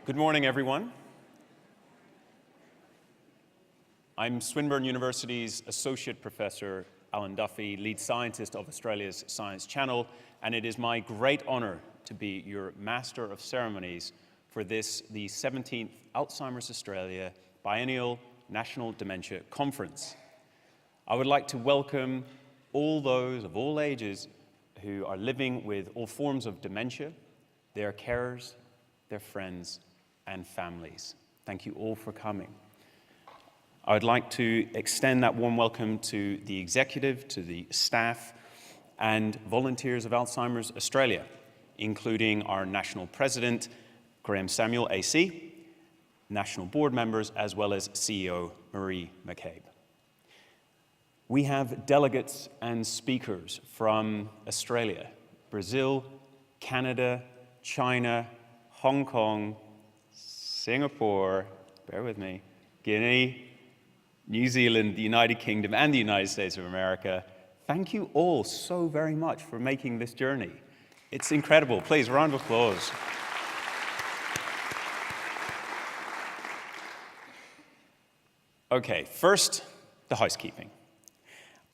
Good morning, everyone. I'm Swinburne University's Associate Professor Alan Duffy, lead scientist of Australia's Science Channel, and it is my great honor to be your Master of Ceremonies for this, the 17th Alzheimer's Australia Biennial National Dementia Conference. I would like to welcome all those of all ages who are living with all forms of dementia, their carers, their friends, and families. Thank you all for coming. I would like to extend that warm welcome to the executive, to the staff, and volunteers of Alzheimer's Australia, including our national president, Graham Samuel, AC, national board members, as well as CEO Marie McCabe. We have delegates and speakers from Australia, Brazil, Canada, China, Hong Kong, Singapore, bear with me, Guinea, New Zealand, the United Kingdom, and the United States of America. Thank you all so very much for making this journey. It's incredible. Please, a round of applause. Okay, first, the housekeeping.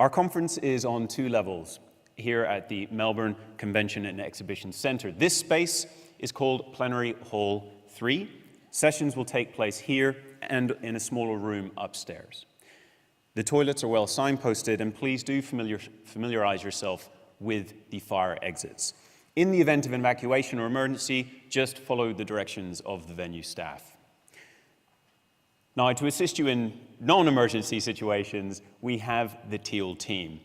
Our conference is on two levels here at the Melbourne Convention and Exhibition Centre. This space is called Plenary Hall 3. Sessions will take place here and in a smaller room upstairs. The toilets are well signposted, and please do familiarize yourself with the fire exits. In the event of evacuation or emergency, just follow the directions of the venue staff. Now, to assist you in non-emergency situations, we have the Teal team.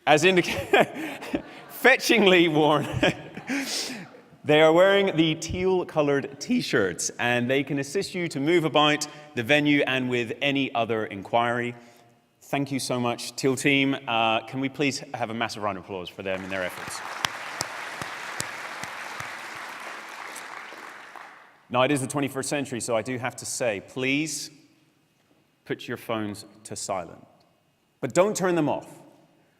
As indicated, fetchingly worn. They are wearing the teal-colored t-shirts, and they can assist you to move about the venue and with any other inquiry. Thank you so much, Teal team. Can we please have a massive round of applause for them and their efforts? Now, it is the 21st century, so I do have to say, please put your phones to silent. But don't turn them off,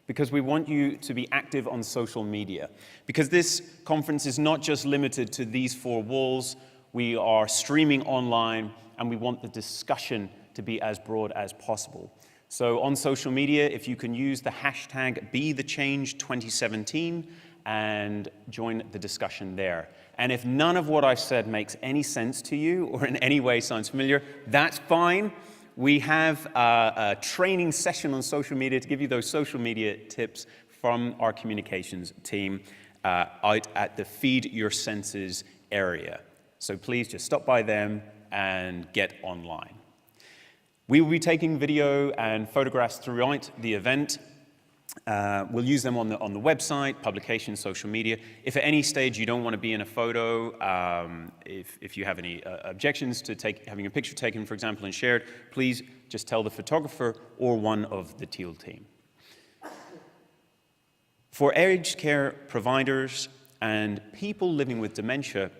because we want you to be active on social media. Because this conference is not just limited to these four walls. We are streaming online, and we want the discussion to be as broad as possible. So on social media, if you can use the hashtag #BeTheChange2017 and join the discussion there. And if none of what I've said makes any sense to you or in any way sounds familiar, that's fine. We have a training session on social media to give you those social media tips from our communications team out at the Feed Your Senses area. So please just stop by them and get online. We will be taking video and photographs throughout the event. We'll use them on the website, publications, social media. If at any stage you don't want to be in a photo, if you have any objections to having a picture taken, for example, and shared, please just tell the photographer or one of the Teal team. For aged care providers and people living with dementia,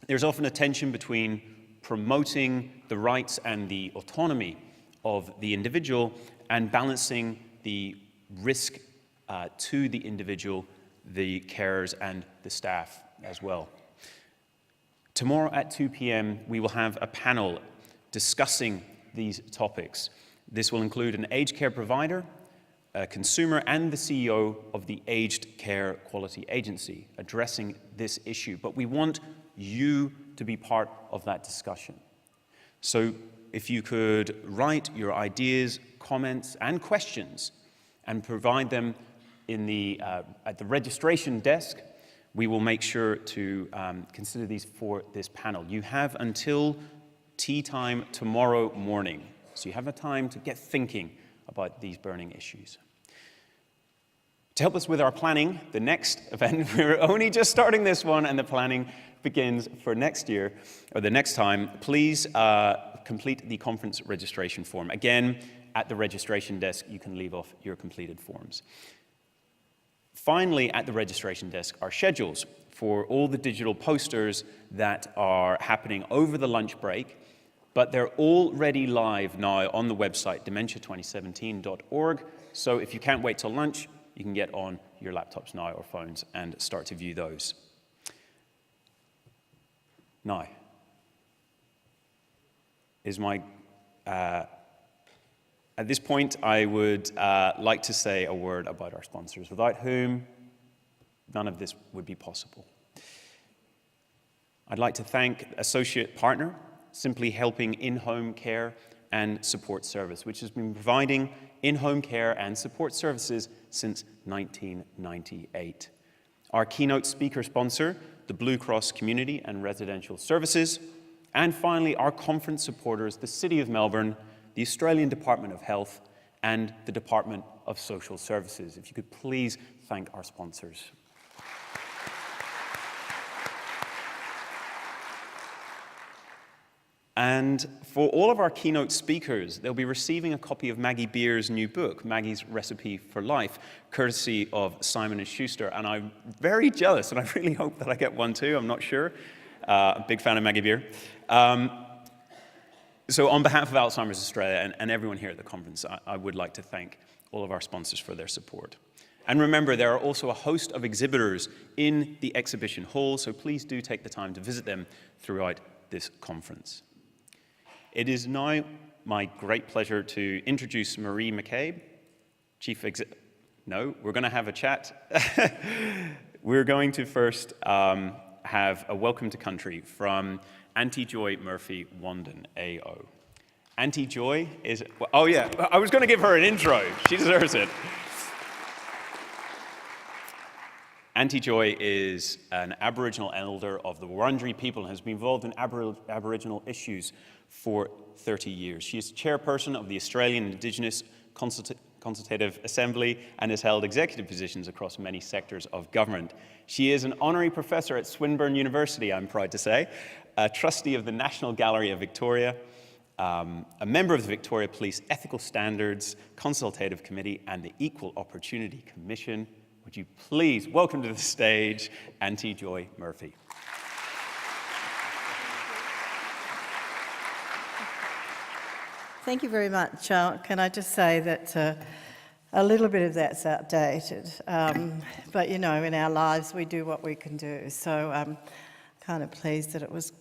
there's often a tension between promoting the rights and the autonomy of the individual and balancing the risk to the individual, the carers, and the staff as well. Tomorrow at 2 p.m., we will have a panel discussing these topics. This will include an aged care provider, a consumer, and the CEO of the Aged Care Quality Agency addressing this issue. But we want you to be part of that discussion. So if you could write your ideas, comments, and questions and provide them in at the registration desk, we will make sure to consider these for this panel. You have until tea time tomorrow morning, so you have a time to get thinking about these burning issues. To help us with our planning, the next event, we're only just starting this one, and the planning begins for next year, or the next time. Please complete the conference registration form. Again, at the registration desk, you can leave off your completed forms. Finally, at the registration desk are schedules for all the digital posters that are happening over the lunch break, but they're already live now on the website, dementia2017.org. So if you can't wait till lunch, you can get on your laptops now or phones and start to view those. Now, is my... At this point, I would like to say a word about our sponsors, without whom none of this would be possible. I'd like to thank Associate Partner, Simply Helping In-Home Care and Support Service, which has been providing in-home care and support services since 1998. Our keynote speaker sponsor, the Blue Cross Community and Residential Services. And finally, our conference supporters, the City of Melbourne, the Australian Department of Health, and the Department of Social Services. If you could please thank our sponsors. And for all of our keynote speakers, they'll be receiving a copy of Maggie Beer's new book, Maggie's Recipe for Life, courtesy of Simon & Schuster. And I'm very jealous, and I really hope that I get one too. I'm not sure. A big fan of Maggie Beer. So on behalf of Alzheimer's Australia and everyone here at the conference, I would like to thank all of our sponsors for their support. And remember, there are also a host of exhibitors in the exhibition hall, so please do take the time to visit them throughout this conference. It is now my great pleasure to introduce Marie McCabe, No, we're going to have a chat. We're going to first have a welcome to country from Auntie Joy Murphy Wandon, AO. Auntie Joy is, oh yeah, I was going to give her an intro. She deserves it. Auntie Joy is an Aboriginal elder of the Wurundjeri people and has been involved in Aboriginal issues for 30 years. She is chairperson of the Australian Indigenous Consultative Assembly and has held executive positions across many sectors of government. She is an honorary professor at Swinburne University, I'm proud to say, a trustee of the National Gallery of Victoria, a member of the Victoria Police Ethical Standards Consultative Committee and the Equal Opportunity Commission. Would you please welcome to the stage Auntie Joy Murphy. Thank you very much. Can I just say that a little bit of that's outdated, but you know, in our lives we do what we can do. So I'm kind of pleased that it was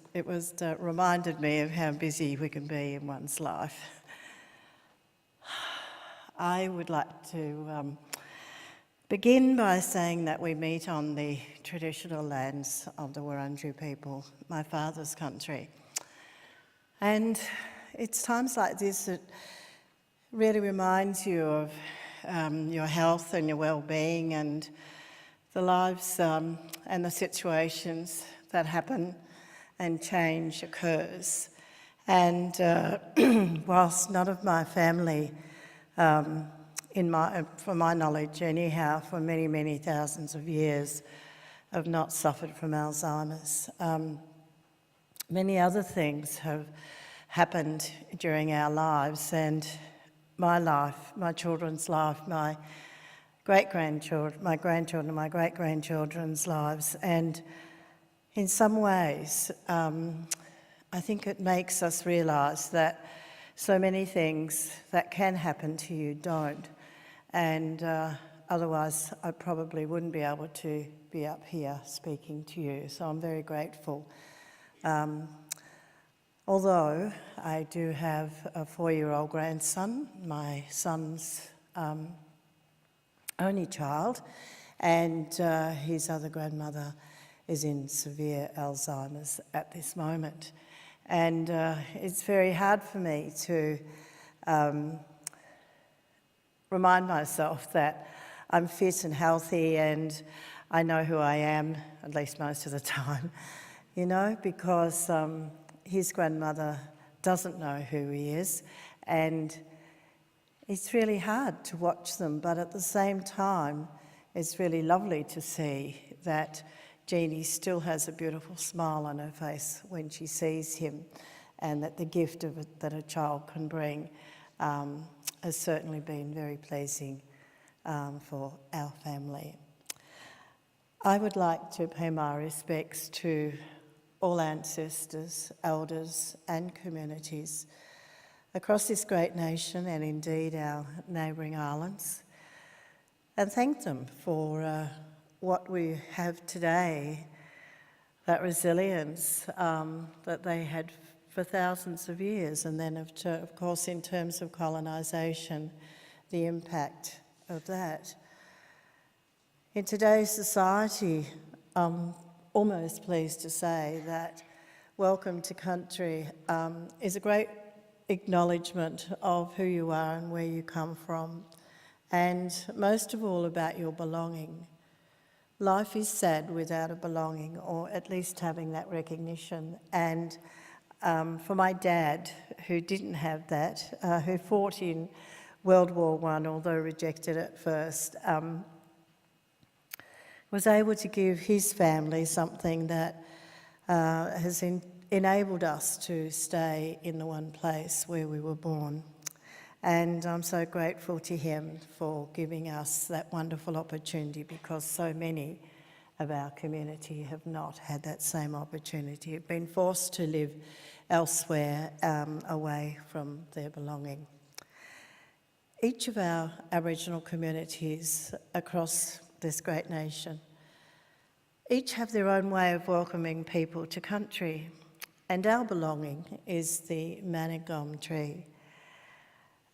reminded me of how busy we can be in one's life. I would like to begin by saying that we meet on the traditional lands of the Wurundjeri people, my father's country. And it's times like this that really reminds you of your health and your well-being and the lives and the situations that happen and change occurs. And whilst none of my family, from my knowledge anyhow, for many, many thousands of years, have not suffered from Alzheimer's, many other things have happened during our lives, and my life, my children's life, my great-grandchildren, my grandchildren, my great-grandchildren's lives. And in some ways, I think it makes us realise that so many things that can happen to you don't. And otherwise, I probably wouldn't be able to be up here speaking to you. So I'm very grateful. Although I do have a 4-year-old grandson, my son's only child, and his other grandmother is in severe Alzheimer's at this moment. And it's very hard for me to remind myself that I'm fit and healthy and I know who I am, at least most of the time, you know, because his grandmother doesn't know who he is, and it's really hard to watch them, but at the same time, it's really lovely to see that Jeannie still has a beautiful smile on her face when she sees him, and that the gift of it that a child can bring has certainly been very pleasing for our family. I would like to pay my respects to all ancestors, elders and communities across this great nation and indeed our neighbouring islands, and thank them for what we have today, that resilience that they had for thousands of years, and then of course in terms of colonisation, the impact of that. In today's society, I'm almost pleased to say that Welcome to Country is a great acknowledgement of who you are and where you come from, and most of all about your belonging. Life is sad without a belonging, or at least having that recognition. And for my dad, who didn't have that, who fought in World War I, although rejected at first, was able to give his family something that has enabled us to stay in the one place where we were born. And I'm so grateful to him for giving us that wonderful opportunity, because so many of our community have not had that same opportunity, have been forced to live elsewhere, away from their belonging. Each of our Aboriginal communities across this great nation, each have their own way of welcoming people to country, and our belonging is the Manigum tree.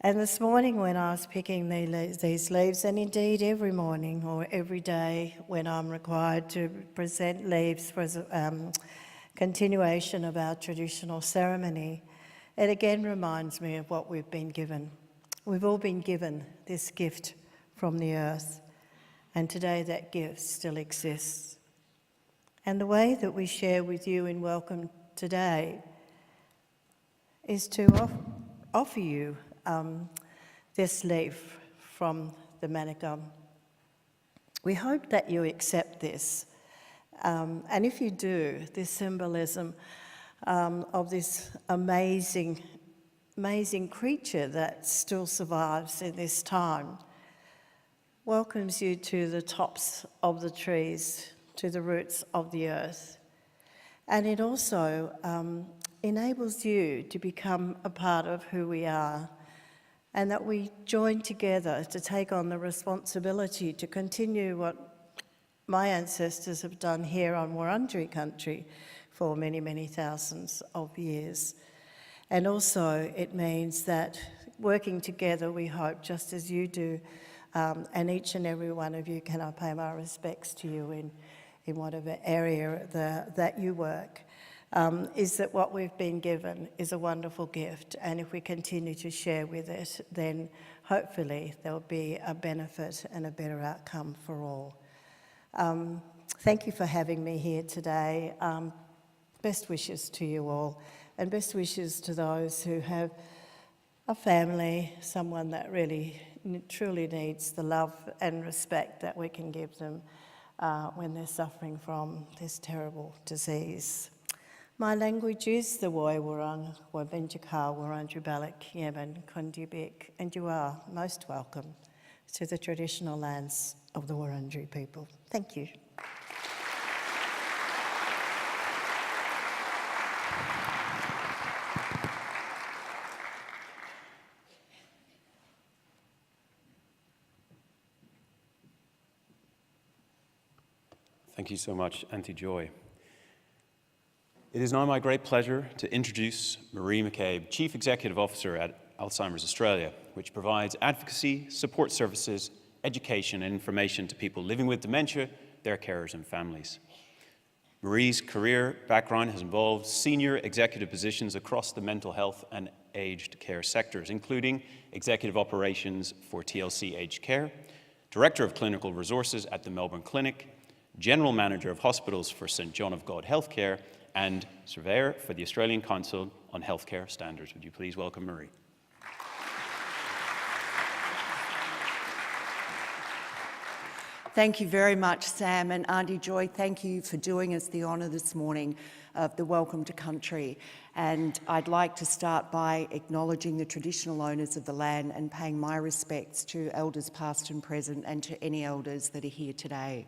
And this morning when I was picking these leaves, and indeed every morning or every day when I'm required to present leaves for continuation of our traditional ceremony, it again reminds me of what we've been given. We've all been given this gift from the earth, and today that gift still exists. And the way that we share with you in Welcome today is to offer you this leaf from the Manigum. We hope that you accept this, and if you do, this symbolism of this amazing creature that still survives in this time welcomes you to the tops of the trees, to the roots of the earth, and it also enables you to become a part of who we are, and that we join together to take on the responsibility to continue what my ancestors have done here on Wurundjeri country for many, many thousands of years. And also it means that working together, we hope, just as you do, and each and every one of you, can I pay my respects to you in whatever area that you work, is that what we've been given is a wonderful gift, and if we continue to share with it, then hopefully there'll be a benefit and a better outcome for all. Thank you for having me here today. Best wishes to you all, and best wishes to those who have a family, someone that really truly needs the love and respect that we can give them when they're suffering from this terrible disease. My language is the Woi Wurrung, Wabenjakar, Wurundjeri Balak, Yemen, Kundibik, and you are most welcome to the traditional lands of the Wurundjeri people. Thank you. Thank you so much, Auntie Joy. It is now my great pleasure to introduce Marie McCabe, Chief Executive Officer at Alzheimer's Australia, which provides advocacy, support services, education and information to people living with dementia, their carers and families. Marie's career background has involved senior executive positions across the mental health and aged care sectors, including Executive Operations for TLC Aged Care, Director of Clinical Resources at the Melbourne Clinic, General Manager of Hospitals for St John of God Healthcare, and Surveyor for the Australian Council on Healthcare Standards. Would you please welcome Marie? Thank you very much, Sam, and Auntie Joy, thank you for doing us the honour this morning of the Welcome to Country. And I'd like to start by acknowledging the traditional owners of the land and paying my respects to elders past and present, and to any elders that are here today.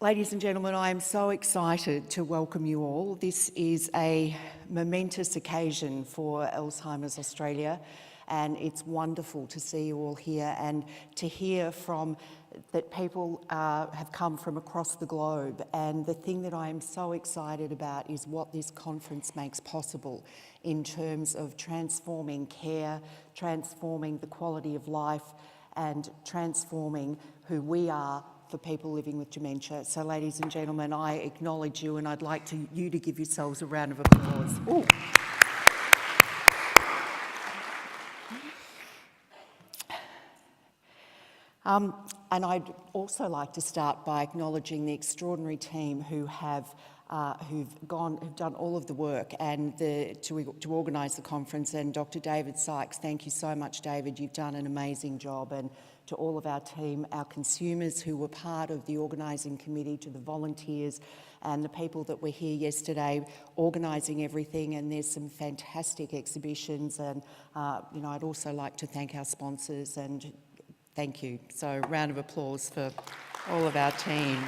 Ladies and gentlemen, I am so excited to welcome you all. This is a momentous occasion for Alzheimer's Australia. And it's wonderful to see you all here and to hear from that people have come from across the globe. And the thing that I am so excited about is what this conference makes possible in terms of transforming care, transforming the quality of life, and transforming who we are for people living with dementia. So ladies and gentlemen, I acknowledge you, and I'd like you to give yourselves a round of applause. Ooh. And I'd also like to start by acknowledging the extraordinary team who've done all of the work and to organise the conference. And Dr. David Sykes, thank you so much, David. You've done an amazing job. And to all of our team, our consumers who were part of the organising committee, to the volunteers and the people that were here yesterday organising everything. And there's some fantastic exhibitions. And I'd also like to thank our sponsors and thank you. So a round of applause for all of our team.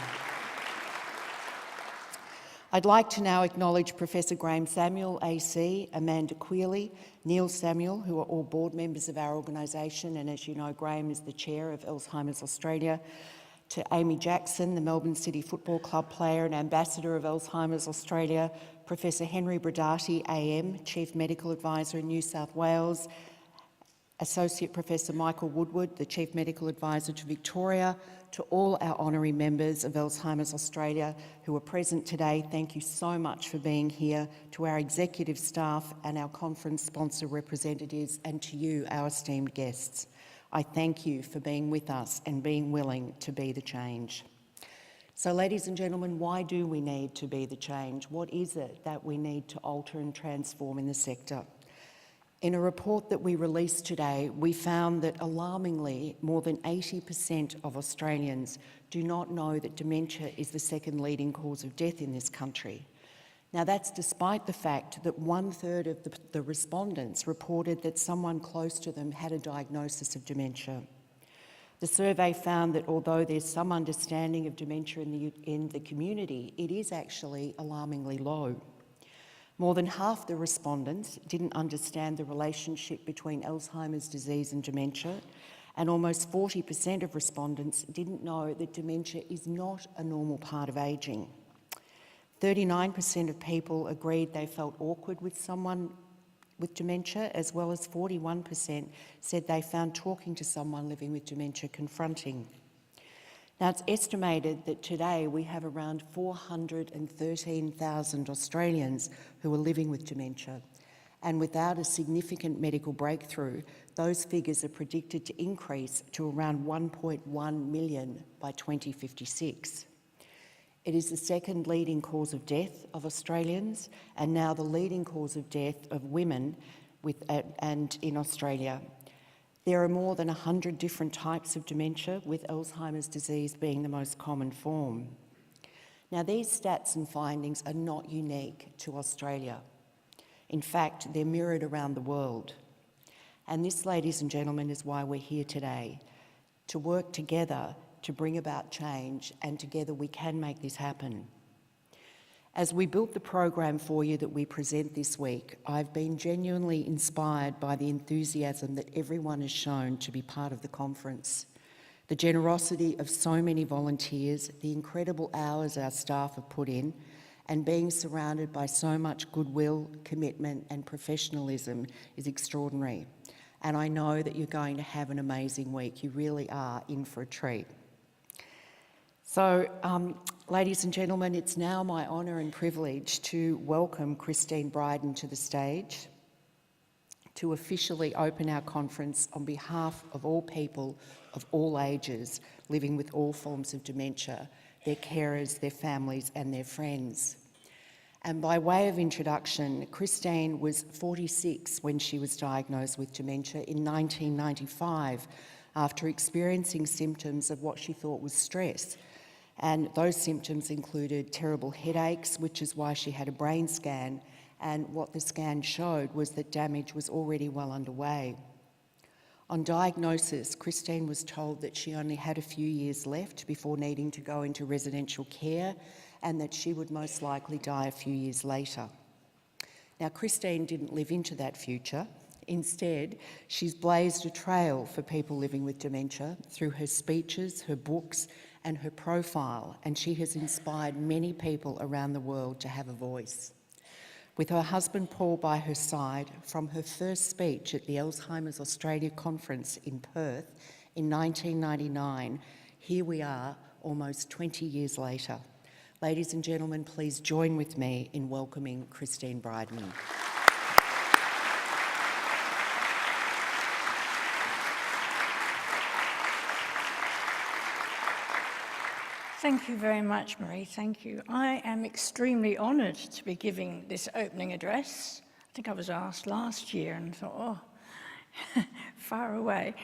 I'd like to now acknowledge Professor Graham Samuel, AC, Amanda Quealy, Neil Samuel, who are all board members of our organisation, and as you know, Graham is the chair of Alzheimer's Australia, to Amy Jackson, the Melbourne City Football Club player and ambassador of Alzheimer's Australia, Professor Henry Brodati, AM, Chief Medical Advisor in New South Wales, Associate Professor Michael Woodward, the Chief Medical Advisor to Victoria, to all our honorary members of Alzheimer's Australia who are present today, thank you so much for being here, to our executive staff and our conference sponsor representatives, and to you, our esteemed guests. I thank you for being with us and being willing to be the change. So ladies and gentlemen, why do we need to be the change? What is it that we need to alter and transform in the sector? In a report that we released today, we found that alarmingly, more than 80% of Australians do not know that dementia is the second leading cause of death in this country. Now that's despite the fact that 1/3 of the respondents reported that someone close to them had a diagnosis of dementia. The survey found that although there's some understanding of dementia in the community, it is actually alarmingly low. More than half the respondents didn't understand the relationship between Alzheimer's disease and dementia, and almost 40% of respondents didn't know that dementia is not a normal part of ageing. 39% of people agreed they felt awkward with someone with dementia, as well as 41% said they found talking to someone living with dementia confronting. Now, it's estimated that today we have around 413,000 Australians who are living with dementia. And without a significant medical breakthrough, those figures are predicted to increase to around 1.1 million by 2056. It is the second leading cause of death of Australians, and now the leading cause of death of women and in Australia. There are more than 100 different types of dementia, with Alzheimer's disease being the most common form. Now, these stats and findings are not unique to Australia. In fact, they're mirrored around the world. And this, ladies and gentlemen, is why we're here today, to work together to bring about change, and together we can make this happen. As we built the program for you that we present this week, I've been genuinely inspired by the enthusiasm that everyone has shown to be part of the conference, the generosity of so many volunteers, the incredible hours our staff have put in, and being surrounded by so much goodwill, commitment and professionalism is extraordinary. And I know that you're going to have an amazing week. You really are in for a treat. So, ladies and gentlemen, it's now my honour and privilege to welcome Christine Bryden to the stage to officially open our conference on behalf of all people of all ages living with all forms of dementia, their carers, their families and their friends. And by way of introduction, Christine was 46 when she was diagnosed with dementia in 1995 after experiencing symptoms of what she thought was stress. And those symptoms included terrible headaches, which is why she had a brain scan, and what the scan showed was that damage was already well underway. On diagnosis, Christine was told that she only had a few years left before needing to go into residential care, and that she would most likely die a few years later. Now, Christine didn't live into that future. Instead, she's blazed a trail for people living with dementia through her speeches, her books, and her profile, and she has inspired many people around the world to have a voice. With her husband Paul by her side, from her first speech at the Alzheimer's Australia Conference in Perth in 1999, here we are almost 20 years later. Ladies and gentlemen, please join with me in welcoming Christine Bryden. Thank you very much, Marie. Thank you. I am extremely honoured to be giving this opening address. I think I was asked last year and thought, oh, far away.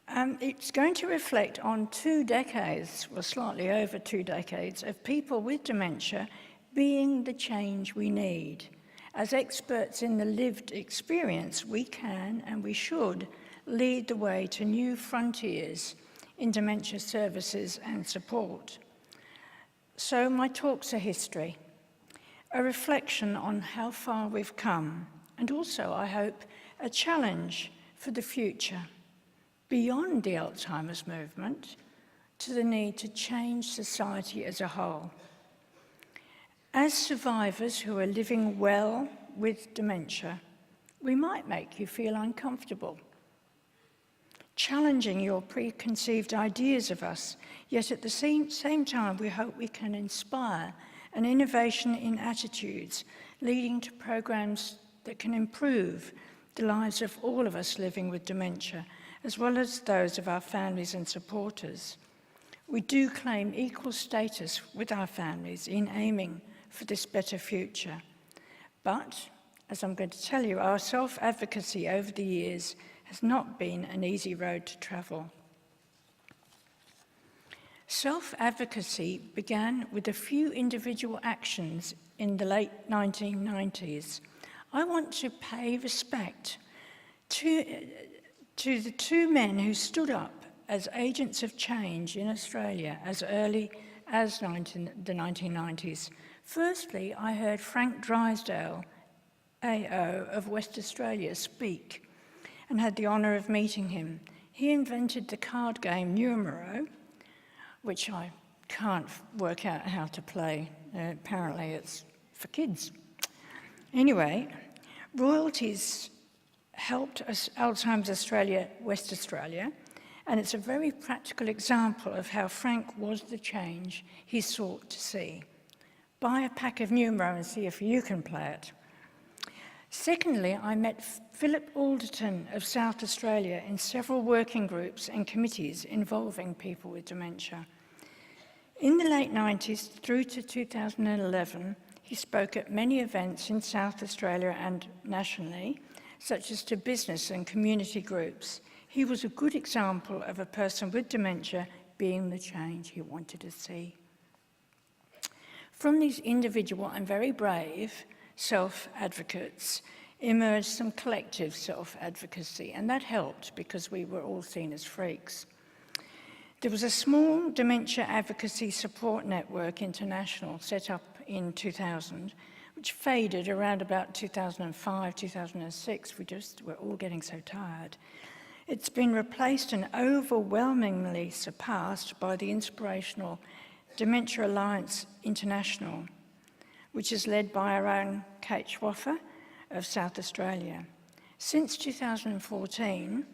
It's going to reflect on 2 decades, or slightly over 2 decades, of people with dementia being the change we need. As experts in the lived experience, we can and we should lead the way to new frontiers in dementia services and support. So my talk's a history, a reflection on how far we've come, and also, I hope, a challenge for the future, beyond the Alzheimer's movement, to the need to change society as a whole. As survivors who are living well with dementia, we might make you feel uncomfortable, challenging your preconceived ideas of us, yet at the same time we hope we can inspire an innovation in attitudes, leading to programs that can improve the lives of all of us living with dementia, as well as those of our families and supporters. We do claim equal status with our families in aiming for this better future. But, as I'm going to tell you, our self-advocacy over the years has not been an easy road to travel. Self-advocacy began with a few individual actions in the late 1990s. I want to pay respect to the 2 men who stood up as agents of change in Australia as early as the 1990s. Firstly, I heard Frank Drysdale, AO of West Australia, speak, and had the honour of meeting him. He invented the card game Numero, which I can't work out how to play. Apparently it's for kids. Anyway, royalties helped Alzheimer's Australia, West Australia, and it's a very practical example of how Frank was the change he sought to see. Buy a pack of Numero and see if you can play it. Secondly, I met Philip Alderton of South Australia in several working groups and committees involving people with dementia. In the late 90s through to 2011, he spoke at many events in South Australia and nationally, such as to business and community groups. He was a good example of a person with dementia being the change he wanted to see. From these individual and very brave self-advocates emerged some collective self-advocacy, and that helped because we were all seen as freaks. There was a small dementia advocacy support network international set up in 2000, which faded around about 2005, 2006. We're all getting so tired. It's been replaced and overwhelmingly surpassed by the inspirational Dementia Alliance International, which is led by our own Kate Schwaffer of South Australia. Since 2014,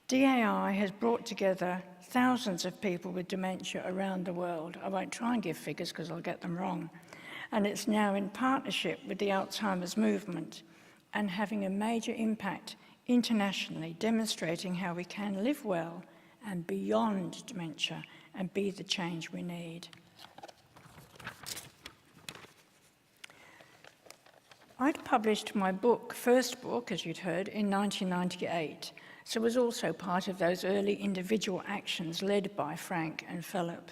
DAI has brought together thousands of people with dementia around the world. I won't try and give figures because I'll get them wrong. And it's now in partnership with the Alzheimer's movement and having a major impact internationally, demonstrating how we can live well and beyond dementia and be the change we need. I'd published my first book, as you'd heard, in 1998, so was also part of those early individual actions led by Frank and Philip.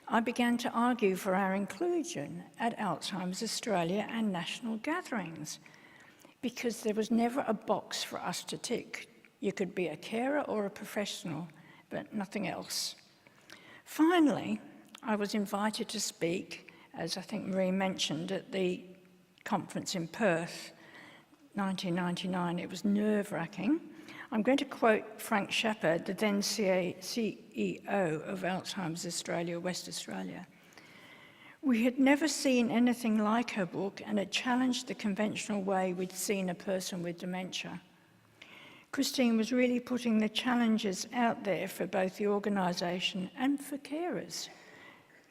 I began to argue for our inclusion at Alzheimer's Australia and national gatherings, because there was never a box for us to tick. You could be a carer or a professional, but nothing else. Finally, I was invited to speak, as I think Marie mentioned, at the conference in Perth 1999. It was nerve-wracking. I'm going to quote Frank Shepherd, the then CEO of Alzheimer's Australia, West Australia. "We had never seen anything like her book, and it challenged the conventional way we'd seen a person with dementia. Christine was really putting the challenges out there for both the organisation and for carers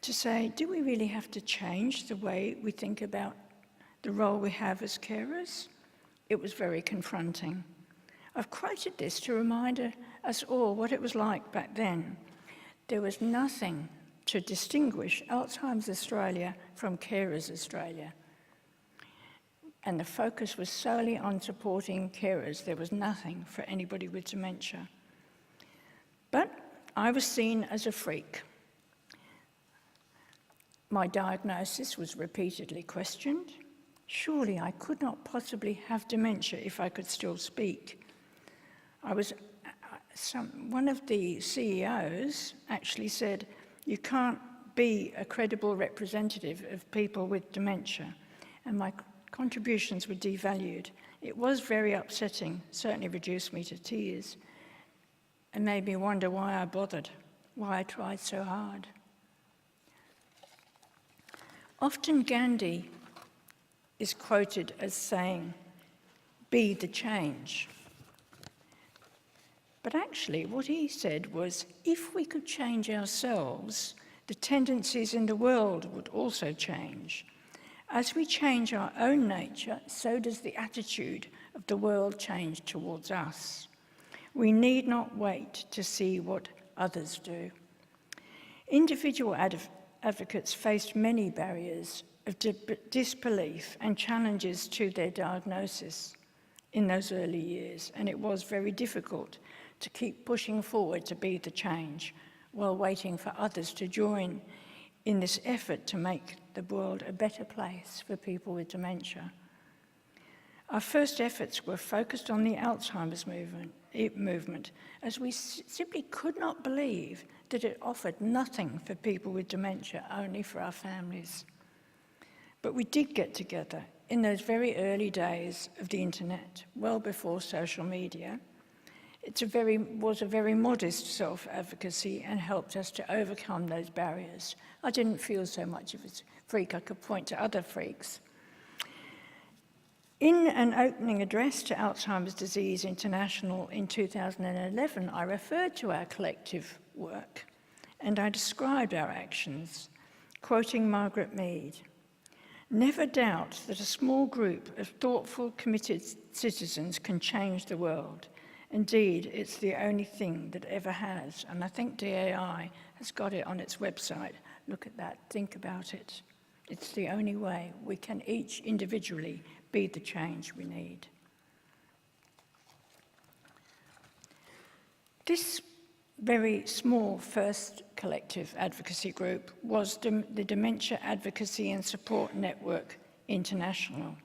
to say, do we really have to change the way we think about the role we have as carers? It was very confronting. I've quoted this to remind us all what it was like back then. There was nothing to distinguish Alzheimer's Australia from Carers Australia. And the focus was solely on supporting carers. There was nothing for anybody with dementia. But I was seen as a freak. My diagnosis was repeatedly questioned. Surely I could not possibly have dementia if I could still speak. One of the CEOs actually said, you can't be a credible representative of people with dementia, and my contributions were devalued. It was very upsetting, certainly reduced me to tears, and made me wonder why I bothered, why I tried so hard. Often Gandhi is quoted as saying, be the change. But actually what he said was, if we could change ourselves, the tendencies in the world would also change. As we change our own nature, so does the attitude of the world change towards us. We need not wait to see what others do. Individual advocates faced many barriers of disbelief and challenges to their diagnosis in those early years, and it was very difficult to keep pushing forward to be the change while waiting for others to join in this effort to make the world a better place for people with dementia. Our first efforts were focused on the Alzheimer's movement, as we simply could not believe that it offered nothing for people with dementia, only for our families. But we did get together in those very early days of the internet, well before social media. It was a very modest self-advocacy and helped us to overcome those barriers. I didn't feel so much of a freak. I could point to other freaks. In an opening address to Alzheimer's Disease International in 2011, I referred to our collective work and I described our actions, quoting Margaret Mead. Never doubt that a small group of thoughtful, committed citizens can change the world. Indeed, it's the only thing that ever has, and I think DAI has got it on its website. Look at that, think about it. It's the only way we can each individually be the change we need. This very small first collective advocacy group was the Dementia Advocacy and Support Network International,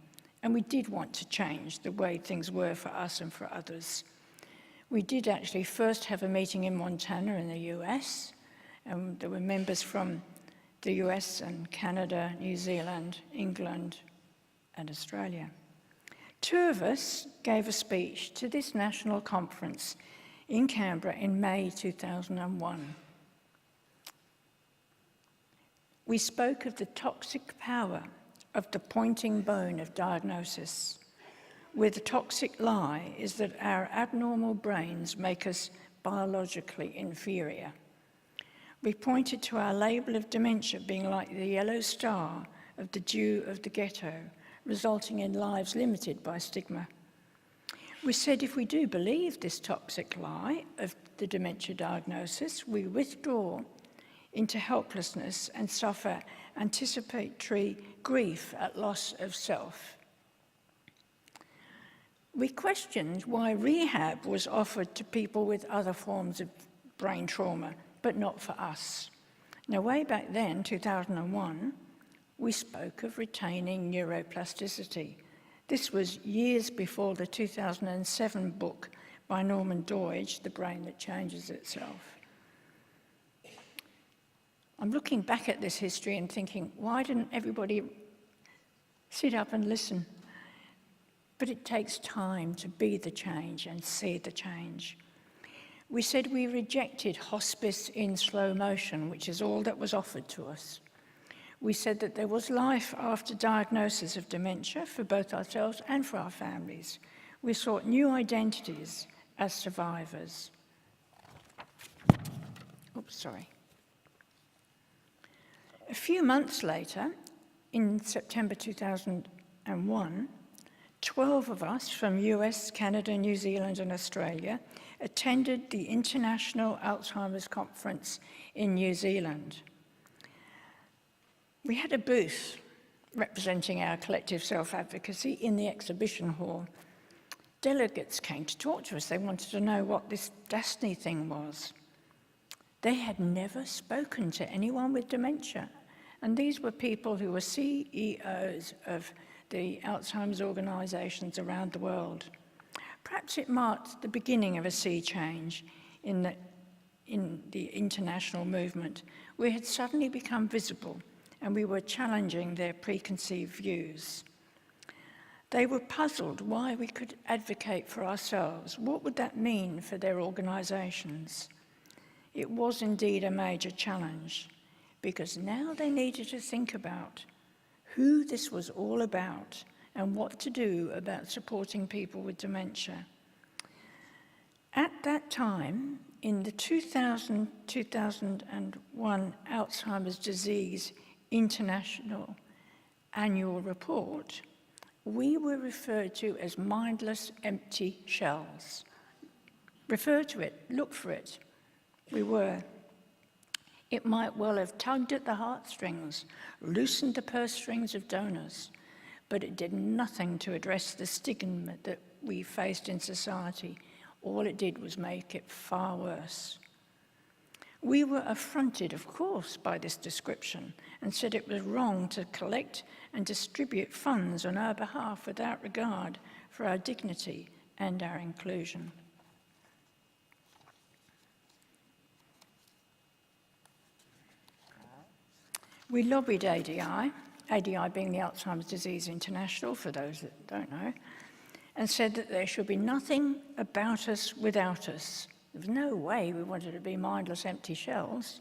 and we did want to change the way things were for us and for others. We did actually first have a meeting in Montana in the US, and there were members from the US and Canada, New Zealand, England, and Australia. Two of us gave a speech to this national conference in Canberra in May 2001. We spoke of the toxic power of the pointing bone of diagnosis, where the toxic lie is that our abnormal brains make us biologically inferior. We pointed to our label of dementia being like the yellow star of the Jew of the ghetto, resulting in lives limited by stigma. We said if we do believe this toxic lie of the dementia diagnosis, we withdraw into helplessness and suffer anticipatory grief at loss of self. We questioned why rehab was offered to people with other forms of brain trauma, but not for us. Now, way back then, 2001, we spoke of retaining neuroplasticity. This was years before the 2007 book by Norman Doidge, The Brain That Changes Itself. I'm looking back at this history and thinking, why didn't everybody sit up and listen? but it takes time to be the change and see the change. We said we rejected hospice in slow motion, which is all that was offered to us. We said that there was life after diagnosis of dementia for both ourselves and for our families. We sought new identities as survivors. Oops, sorry. A few months later, in September 2001, 12 of us from US, Canada, New Zealand and Australia attended the International Alzheimer's Conference in New Zealand. We had a booth representing our collective self-advocacy in the exhibition hall. Delegates came to talk to us. They wanted to know what this Destiny thing was. They had never spoken to anyone with dementia, and these were people who were CEOs of the Alzheimer's organisations around the world. Perhaps it marked the beginning of a sea change in the international movement. We had suddenly become visible, and we were challenging their preconceived views. They were puzzled why we could advocate for ourselves. What would that mean for their organisations? It was indeed a major challenge, because now they needed to think about who this was all about and what to do about supporting people with dementia. At that time, in the 2000-2001 Alzheimer's Disease International Annual Report, we were referred to as mindless, empty shells. Refer to it, look for it. We were. It might well have tugged at the heartstrings, loosened the purse strings of donors, but it did nothing to address the stigma that we faced in society. All it did was make it far worse. We were affronted, of course, by this description and said it was wrong to collect and distribute funds on our behalf without regard for our dignity and our inclusion. We lobbied ADI being the Alzheimer's Disease International, for those that don't know, and said that there should be nothing about us without us. There was no way we wanted to be mindless, empty shells.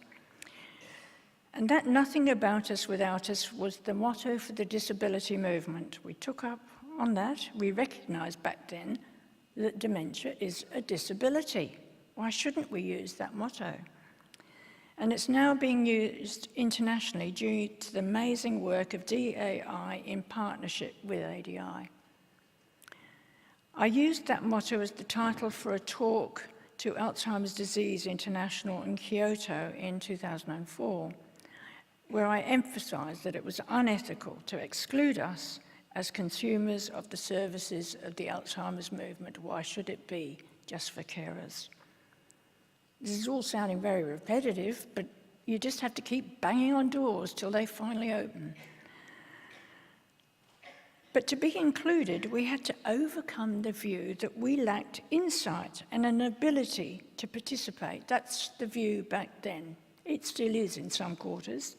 And that nothing about us without us was the motto for the disability movement. We took up on that. We recognised back then that dementia is a disability. Why shouldn't we use that motto? And it's now being used internationally due to the amazing work of DAI in partnership with ADI. I used that motto as the title for a talk to Alzheimer's Disease International in Kyoto in 2004, where I emphasised that it was unethical to exclude us as consumers of the services of the Alzheimer's movement. Why should it be just for carers? This is all sounding very repetitive, but you just have to keep banging on doors till they finally open. But to be included, we had to overcome the view that we lacked insight and an ability to participate. That's the view back then. It still is in some quarters.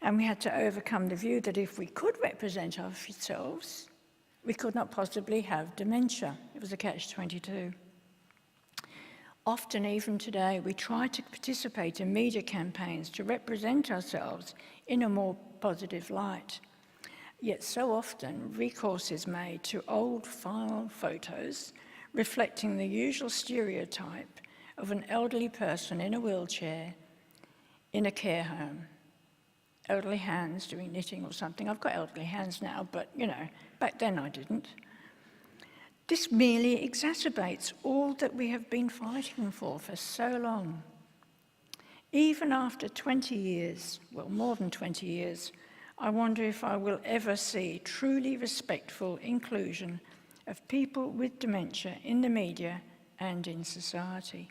And we had to overcome the view that if we could represent ourselves, we could not possibly have dementia. It was a catch-22. Often, even today, we try to participate in media campaigns to represent ourselves in a more positive light. Yet so often, recourse is made to old file photos reflecting the usual stereotype of an elderly person in a wheelchair in a care home. Elderly hands doing knitting or something. I've got elderly hands now, but, back then I didn't. This merely exacerbates all that we have been fighting for so long. Even after 20 years, well, more than 20 years, I wonder if I will ever see truly respectful inclusion of people with dementia in the media and in society.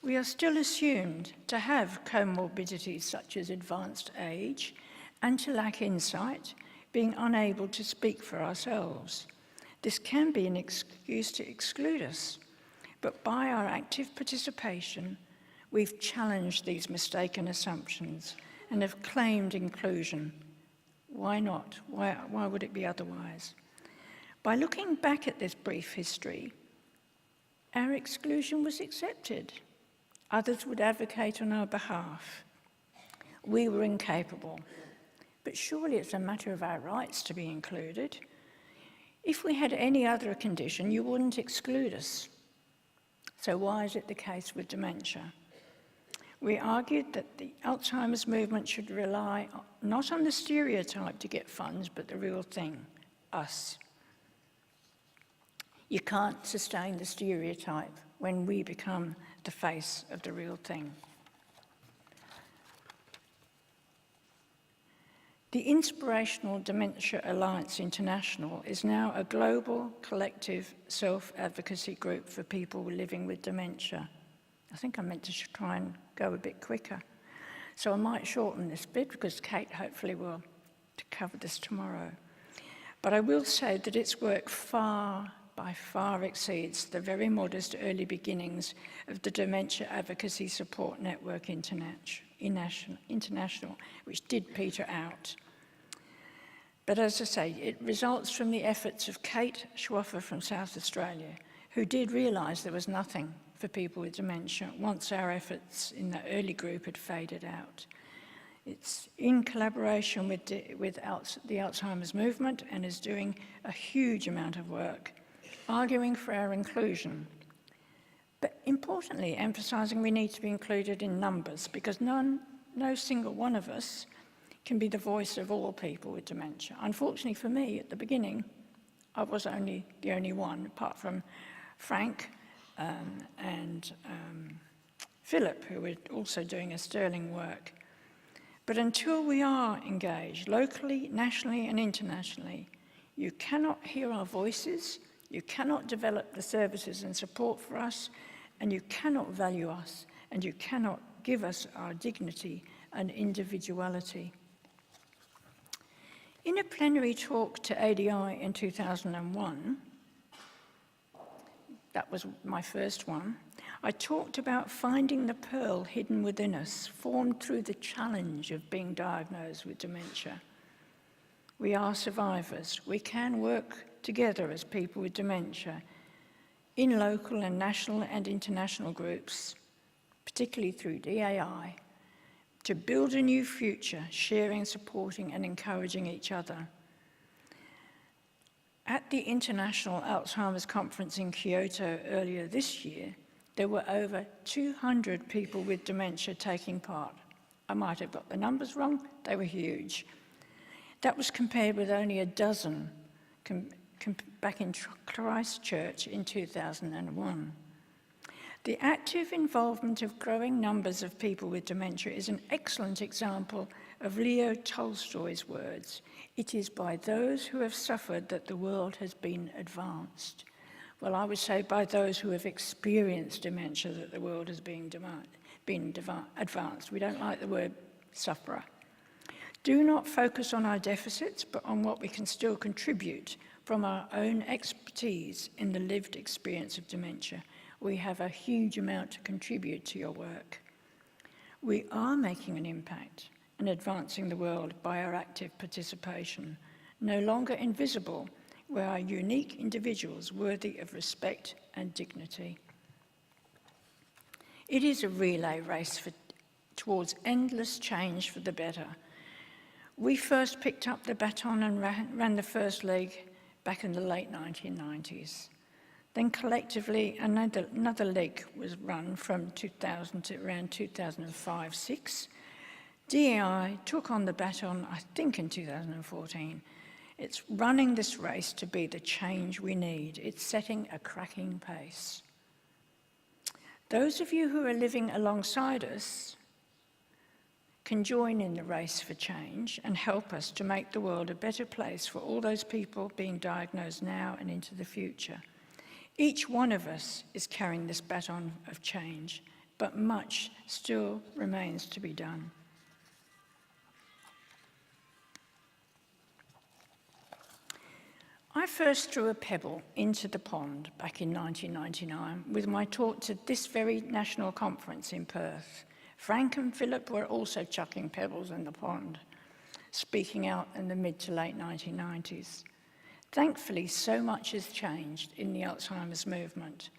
We are still assumed to have comorbidities such as advanced age and to lack insight, being unable to speak for ourselves. This can be an excuse to exclude us, but by our active participation, we've challenged these mistaken assumptions and have claimed inclusion. Why not? Why would it be otherwise? By looking back at this brief history, our exclusion was accepted. Others would advocate on our behalf. We were incapable. But surely it's a matter of our rights to be included. If we had any other condition, you wouldn't exclude us. So why is it the case with dementia? We argued that the Alzheimer's movement should rely not on the stereotype to get funds, but the real thing, us. You can't sustain the stereotype when we become the face of the real thing. The Inspirational Dementia Alliance International is now a global collective self-advocacy group for people living with dementia. I think I meant to try and go a bit quicker. So I might shorten this bit because Kate hopefully will cover this tomorrow. But I will say that its work by far exceeds the very modest early beginnings of the Dementia Advocacy Support Network International, which did peter out. But as I say, it results from the efforts of Kate Schwaffer from South Australia, who did realise there was nothing for people with dementia once our efforts in that early group had faded out. It's in collaboration with the Alzheimer's movement and is doing a huge amount of work, arguing for our inclusion. But importantly, emphasising we need to be included in numbers because no single one of us can be the voice of all people with dementia. Unfortunately for me, at the beginning, I was the only one, apart from Frank and Philip, who were also doing a sterling work. But until we are engaged locally, nationally and internationally, you cannot hear our voices, you cannot develop the services and support for us, and you cannot value us, and you cannot give us our dignity and individuality. In a plenary talk to ADI in 2001, that was my first one, I talked about finding the pearl hidden within us, formed through the challenge of being diagnosed with dementia. We are survivors. We can work together as people with dementia in local and national and international groups, particularly through DAI, to build a new future, sharing, supporting and encouraging each other. At the International Alzheimer's Conference in Kyoto earlier this year, there were over 200 people with dementia taking part. I might have got the numbers wrong, they were huge. That was compared with only a dozen back in Christchurch in 2001. The active involvement of growing numbers of people with dementia is an excellent example of Leo Tolstoy's words. It is by those who have suffered that the world has been advanced. Well, I would say by those who have experienced dementia that the world has been advanced. We don't like the word sufferer. Do not focus on our deficits, but on what we can still contribute from our own expertise in the lived experience of dementia. We have a huge amount to contribute to your work. We are making an impact and advancing the world by our active participation. No longer invisible, we are unique individuals worthy of respect and dignity. It is a relay race towards endless change for the better. We first picked up the baton and ran the first leg back in the late 1990s. Then collectively, another leg was run from 2000 to around 2005-06. DEI took on the baton, I think, in 2014. It's running this race to be the change we need. It's setting a cracking pace. Those of you who are living alongside us can join in the race for change and help us to make the world a better place for all those people being diagnosed now and into the future. Each one of us is carrying this baton of change, but much still remains to be done. I first threw a pebble into the pond back in 1999 with my talk to this very national conference in Perth. Frank and Philip were also chucking pebbles in the pond, speaking out in the mid to late 1990s. Thankfully, so much has changed in the Alzheimer's movement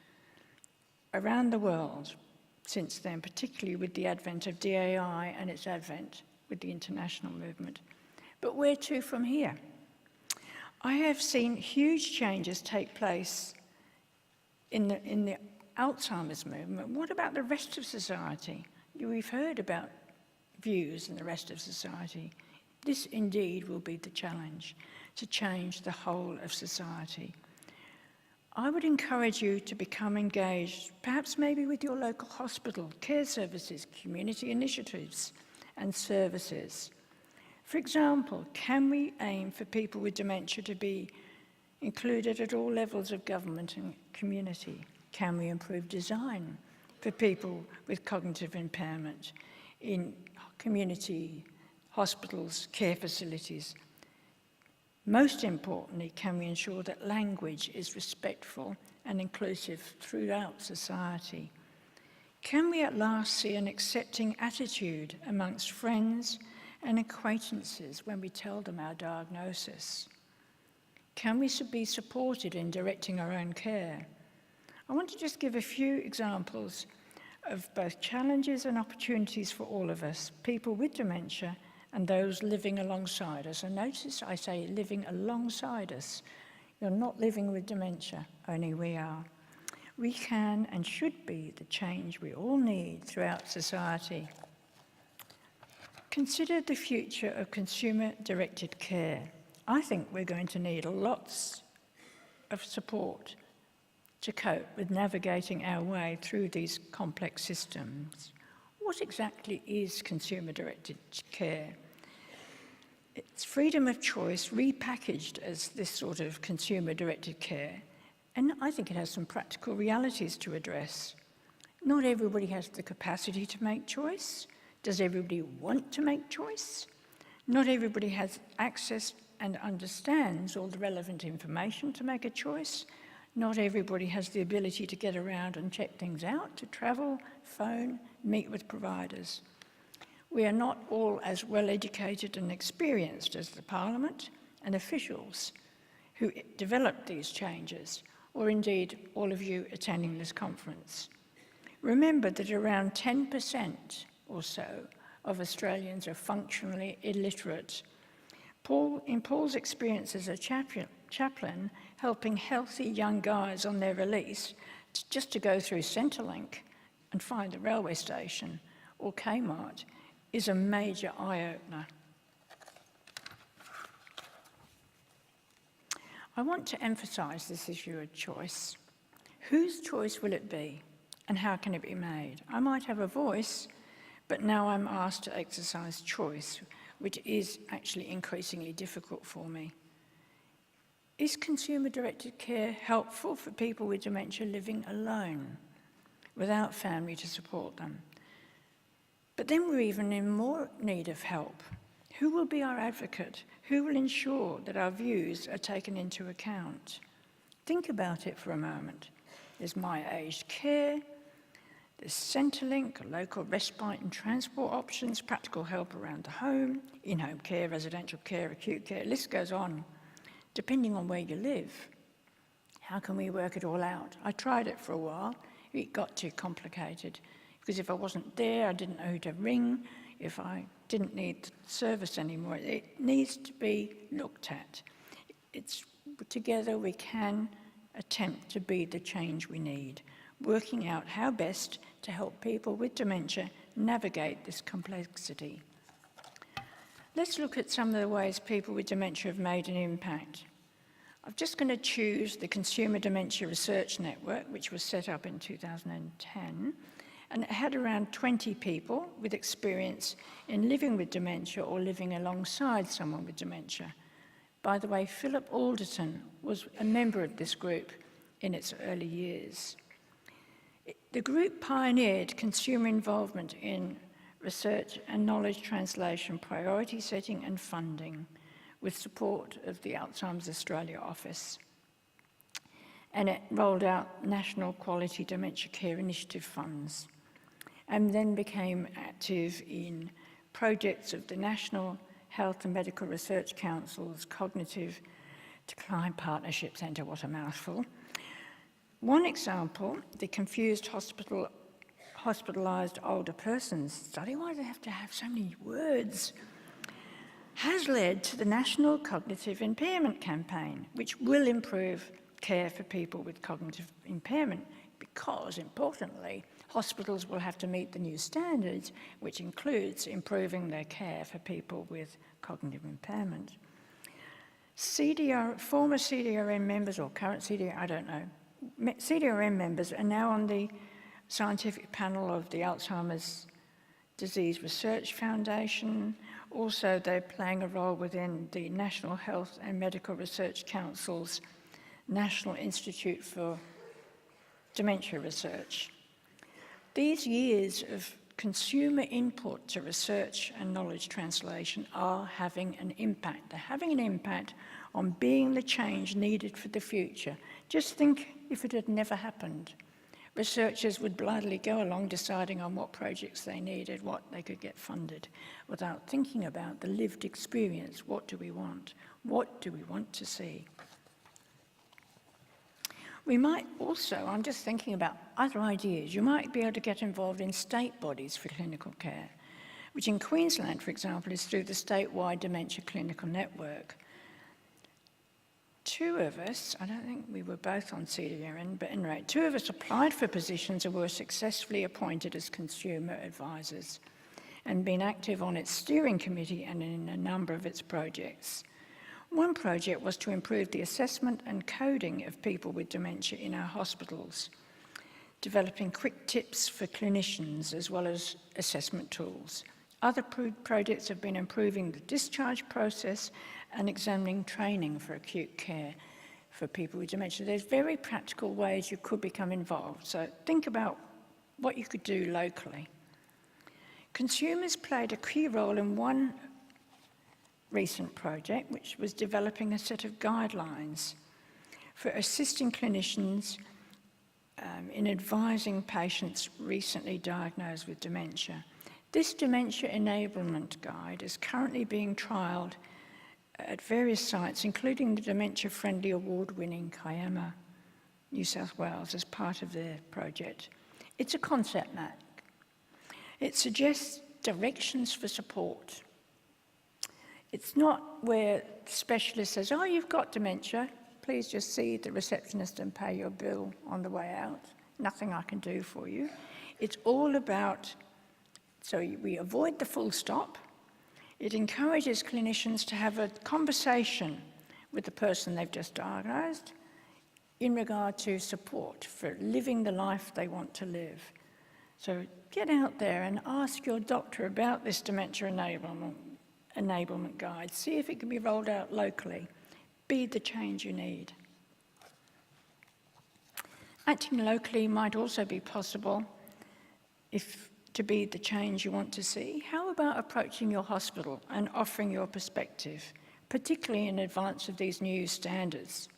around the world since then, particularly with the advent of DAI and its advent with the international movement. But where to from here? I have seen huge changes take place in the Alzheimer's movement. What about the rest of society? We've heard about views in the rest of society. This indeed will be the challenge, to change the whole of society. I would encourage you to become engaged, perhaps maybe with your local hospital, care services, community initiatives and services. For example, can we aim for people with dementia to be included at all levels of government and community? Can we improve design for people with cognitive impairment in community, hospitals, care facilities? Most importantly, can we ensure that language is respectful and inclusive throughout society? Can we at last see an accepting attitude amongst friends and acquaintances when we tell them our diagnosis? Can we be supported in directing our own care? I want to just give a few examples of both challenges and opportunities for all of us, people with dementia and those living alongside us. And notice I say living alongside us. You're not living with dementia, only we are. We can and should be the change we all need throughout society. Consider the future of consumer-directed care. I think we're going to need lots of support to cope with navigating our way through these complex systems. What exactly is consumer-directed care? It's freedom of choice repackaged as this sort of consumer-directed care, and I think it has some practical realities to address. Not everybody has the capacity to make choice. Does everybody want to make choice? Not everybody has access and understands all the relevant information to make a choice. Not everybody has the ability to get around and check things out, to travel, phone, meet with providers. We are not all as well educated and experienced as the Parliament and officials who developed these changes, or indeed all of you attending this conference. Remember that around 10% or so of Australians are functionally illiterate. In Paul's experience as a chaplain, helping healthy young guys on their release just to go through Centrelink and find the railway station or Kmart is a major eye-opener. I want to emphasise this issue of choice. Whose choice will it be, and how can it be made? I might have a voice, but now I'm asked to exercise choice, which is actually increasingly difficult for me. Is consumer-directed care helpful for people with dementia living alone, without family to support them? But then we're even in more need of help. Who will be our advocate? Who will ensure that our views are taken into account? Think about it for a moment. There's My Aged Care, there's Centrelink, local respite and transport options, practical help around the home, in-home care, residential care, acute care, list goes on, depending on where you live. How can we work it all out? I tried it for a while. It got too complicated because if I wasn't there, I didn't know who to ring. If I didn't need service anymore, it needs to be looked at. Together we can attempt to be the change we need, working out how best to help people with dementia navigate this complexity. Let's look at some of the ways people with dementia have made an impact. I'm just going to choose the Consumer Dementia Research Network, which was set up in 2010, and it had around 20 people with experience in living with dementia or living alongside someone with dementia. By the way, Philip Alderton was a member of this group in its early years. The group pioneered consumer involvement in research and knowledge translation, priority setting and funding with support of the Alzheimer's Australia office. And it rolled out National Quality Dementia Care Initiative funds and then became active in projects of the National Health and Medical Research Council's Cognitive Decline Partnership Centre, what a mouthful. One example, the confused hospitalised older persons study, why do they have to have so many words, has led to the National Cognitive Impairment Campaign, which will improve care for people with cognitive impairment because, importantly, hospitals will have to meet the new standards, which includes improving their care for people with cognitive impairment. Former CDRM members, or current CDRM, I don't know, CDRM members are now on the scientific panel of the Alzheimer's Disease Research Foundation. Also, they're playing a role within the National Health and Medical Research Council's National Institute for Dementia Research. These years of consumer input to research and knowledge translation are having an impact. They're having an impact on being the change needed for the future. Just think if it had never happened. Researchers would blindly go along deciding on what projects they needed, what they could get funded, without thinking about the lived experience. What do we want? What do we want to see? We might also, I'm just thinking about other ideas, you might be able to get involved in state bodies for clinical care, which in Queensland, for example, is through the statewide Dementia Clinical Network. Two of us, I don't think we were both on CDRN, but anyway, two of us applied for positions and were successfully appointed as consumer advisors and been active on its steering committee and in a number of its projects. One project was to improve the assessment and coding of people with dementia in our hospitals, developing quick tips for clinicians as well as assessment tools. Other projects have been improving the discharge process and examining training for acute care for people with dementia. There's very practical ways you could become involved, so think about what you could do locally. Consumers played a key role in one recent project, which was developing a set of guidelines for assisting clinicians in advising patients recently diagnosed with dementia. This Dementia Enablement Guide is currently being trialled at various sites, including the Dementia Friendly Award-winning Kiama, New South Wales, as part of their project. It's a concept map. It suggests directions for support. It's not where the specialist says, oh, you've got dementia, please just see the receptionist and pay your bill on the way out. Nothing I can do for you. It's all about, so we avoid the full stop. It encourages clinicians to have a conversation with the person they've just diagnosed in regard to support for living the life they want to live. So get out there and ask your doctor about this Dementia Enablement Guide. See if it can be rolled out locally. Be the change you need. Acting locally might also be possible if to be the change you want to see. How about approaching your hospital and offering your perspective, particularly in advance of these new standards?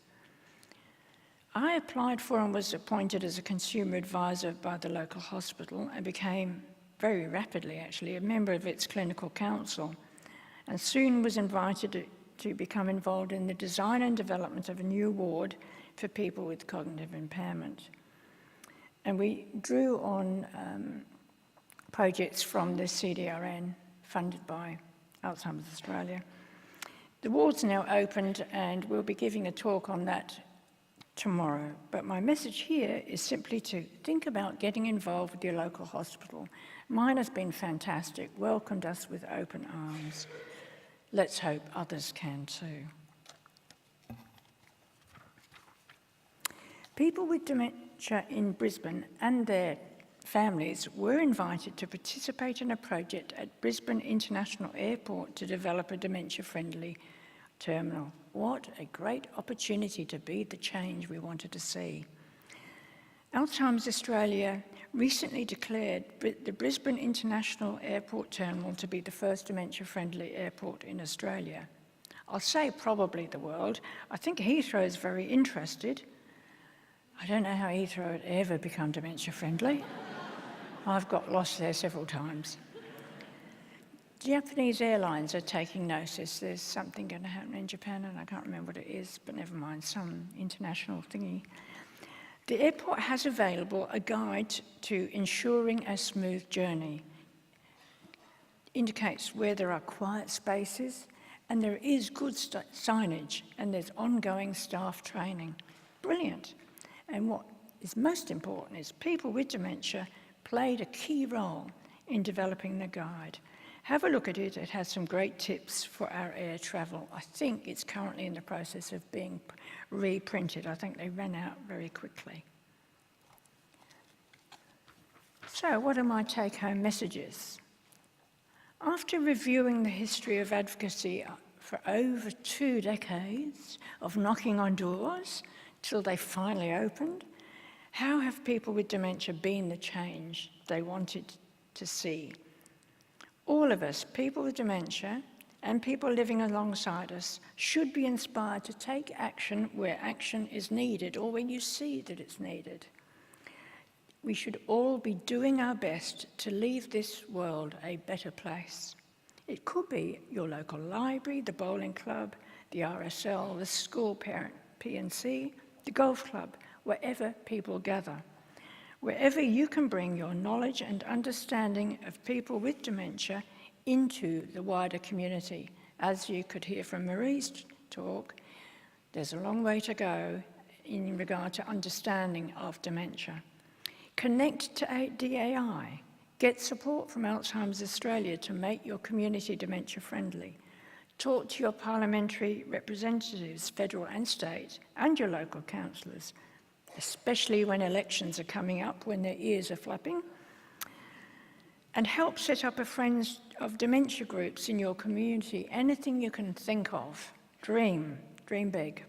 I applied for and was appointed as a consumer advisor by the local hospital and became very rapidly, actually, a member of its clinical council, and soon was invited to become involved in the design and development of a new ward for people with cognitive impairment. And we drew on projects from the CDRN funded by Alzheimer's Australia. The ward's now opened and we'll be giving a talk on that tomorrow. But my message here is simply to think about getting involved with your local hospital. Mine has been fantastic, welcomed us with open arms. Let's hope others can too. People with dementia in Brisbane and their families were invited to participate in a project at Brisbane International Airport to develop a dementia-friendly terminal. What a great opportunity to be the change we wanted to see. Alzheimer's Australia recently declared the Brisbane International Airport terminal to be the first dementia-friendly airport in Australia. I'll say probably the world. I think Heathrow is very interested. I don't know how Heathrow would ever become dementia-friendly. I've got lost there several times. Japanese airlines are taking notice. There's something going to happen in Japan, and I can't remember what it is, but never mind, some international thingy. The airport has available a guide to ensuring a smooth journey. Indicates where there are quiet spaces, and there is good signage, and there's ongoing staff training. Brilliant. And what is most important is people with dementia played a key role in developing the guide. Have a look at it. It has some great tips for our air travel. I think it's currently in the process of being reprinted. I think they ran out very quickly. So, what are my take-home messages? After reviewing the history of advocacy for over 2 decades of knocking on doors till they finally opened, how have people with dementia been the change they wanted to see? All of us, people with dementia and people living alongside us, should be inspired to take action where action is needed or when you see that it's needed. We should all be doing our best to leave this world a better place. It could be your local library, the bowling club, the RSL, the school parent P&C, the golf club, wherever people gather. Wherever you can bring your knowledge and understanding of people with dementia into the wider community. As you could hear from Marie's talk, there's a long way to go in regard to understanding of dementia. Connect to DAI. Get support from Alzheimer's Australia to make your community dementia friendly. Talk to your parliamentary representatives, federal and state, and your local councillors, especially when elections are coming up, when their ears are flapping. And help set up a Friends of Dementia groups in your community. Anything you can think of. Dream big.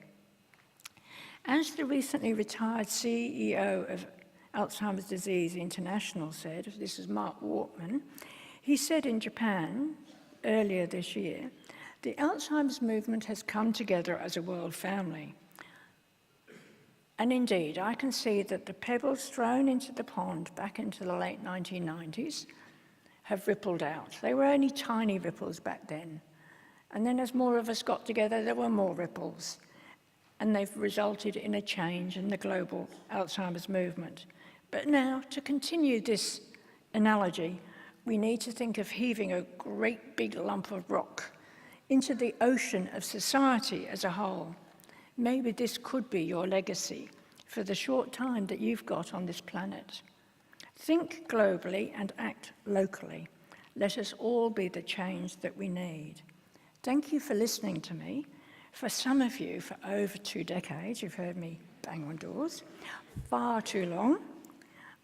As the recently retired CEO of Alzheimer's Disease International said, this is Mark Wortman, he said in Japan earlier this year, the Alzheimer's movement has come together as a world family. And indeed, I can see that the pebbles thrown into the pond back into the late 1990s have rippled out. They were only tiny ripples back then. And then as more of us got together, there were more ripples. And they've resulted in a change in the global Alzheimer's movement. But now, to continue this analogy, we need to think of heaving a great big lump of rock into the ocean of society as a whole. Maybe this could be your legacy for the short time that you've got on this planet. Think globally and act locally. Let us all be the change that we need. Thank you for listening to me. For some of you, for over 2 decades, you've heard me bang on doors, far too long.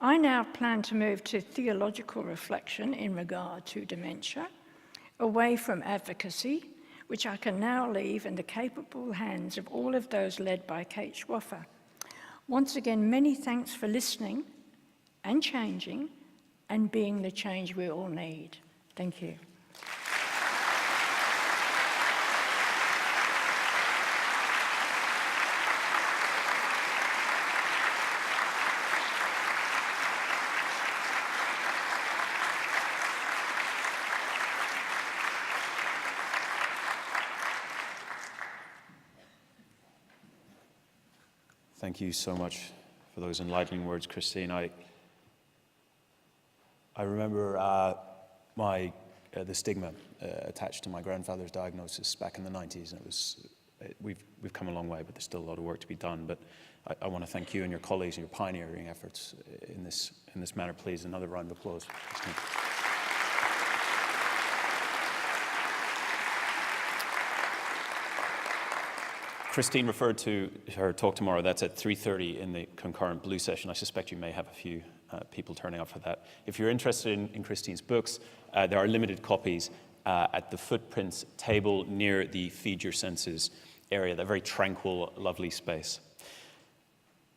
I now plan to move to theological reflection in regard to dementia, away from advocacy, which I can now leave in the capable hands of all of those led by Kate Schwaffer. Once again, many thanks for listening and changing and being the change we all need. Thank you. Thank you so much for those enlightening words, Christine. I remember the stigma attached to my grandfather's diagnosis back in the 90s, and we've come a long way, but there's still a lot of work to be done. But I want to thank you and your colleagues and your pioneering efforts in this manner. Please, another round of applause. Christine referred to her talk tomorrow. That's at 3:30 in the concurrent blue session. I suspect you may have a few people turning up for that. If you're interested in Christine's books, there are limited copies at the Footprints table near the Feed Your Senses area, that very tranquil, lovely space.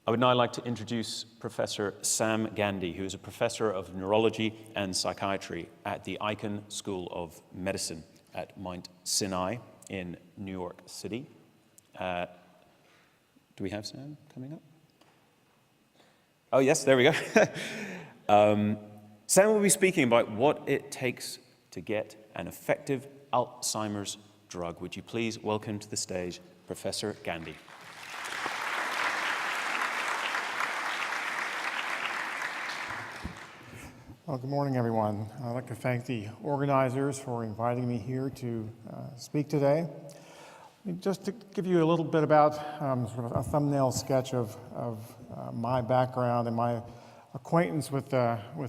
I would now like to introduce Professor Sam Gandhi, who is a professor of neurology and psychiatry at the Icahn School of Medicine at Mount Sinai in New York City. Do we have Sam coming up? Oh, yes, there we go. Sam will be speaking about what it takes to get an effective Alzheimer's drug. Would you please welcome to the stage Professor Gandhi. Well, good morning, everyone. I'd like to thank the organizers for inviting me here to speak today. Just to give you a little bit about sort of a thumbnail sketch of my background and my acquaintance with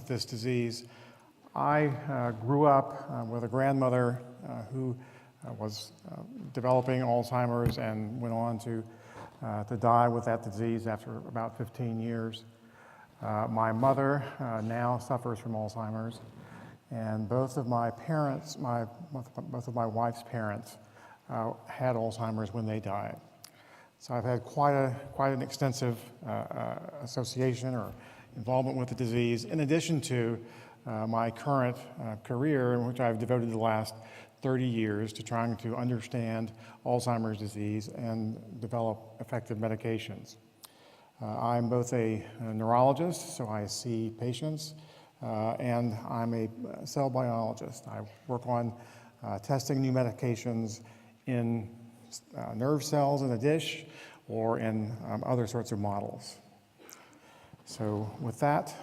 this disease. I grew up with a grandmother who was developing Alzheimer's and went on to die with that disease after about 15 years. My mother now suffers from Alzheimer's, and both of my parents, both of my wife's parents, had Alzheimer's when they died. So I've had quite an extensive association or involvement with the disease, in addition to my current career, in which I've devoted the last 30 years to trying to understand Alzheimer's disease and develop effective medications. I'm both a neurologist, so I see patients, and I'm a cell biologist. I work on testing new medications in nerve cells in a dish or in other sorts of models. So with that,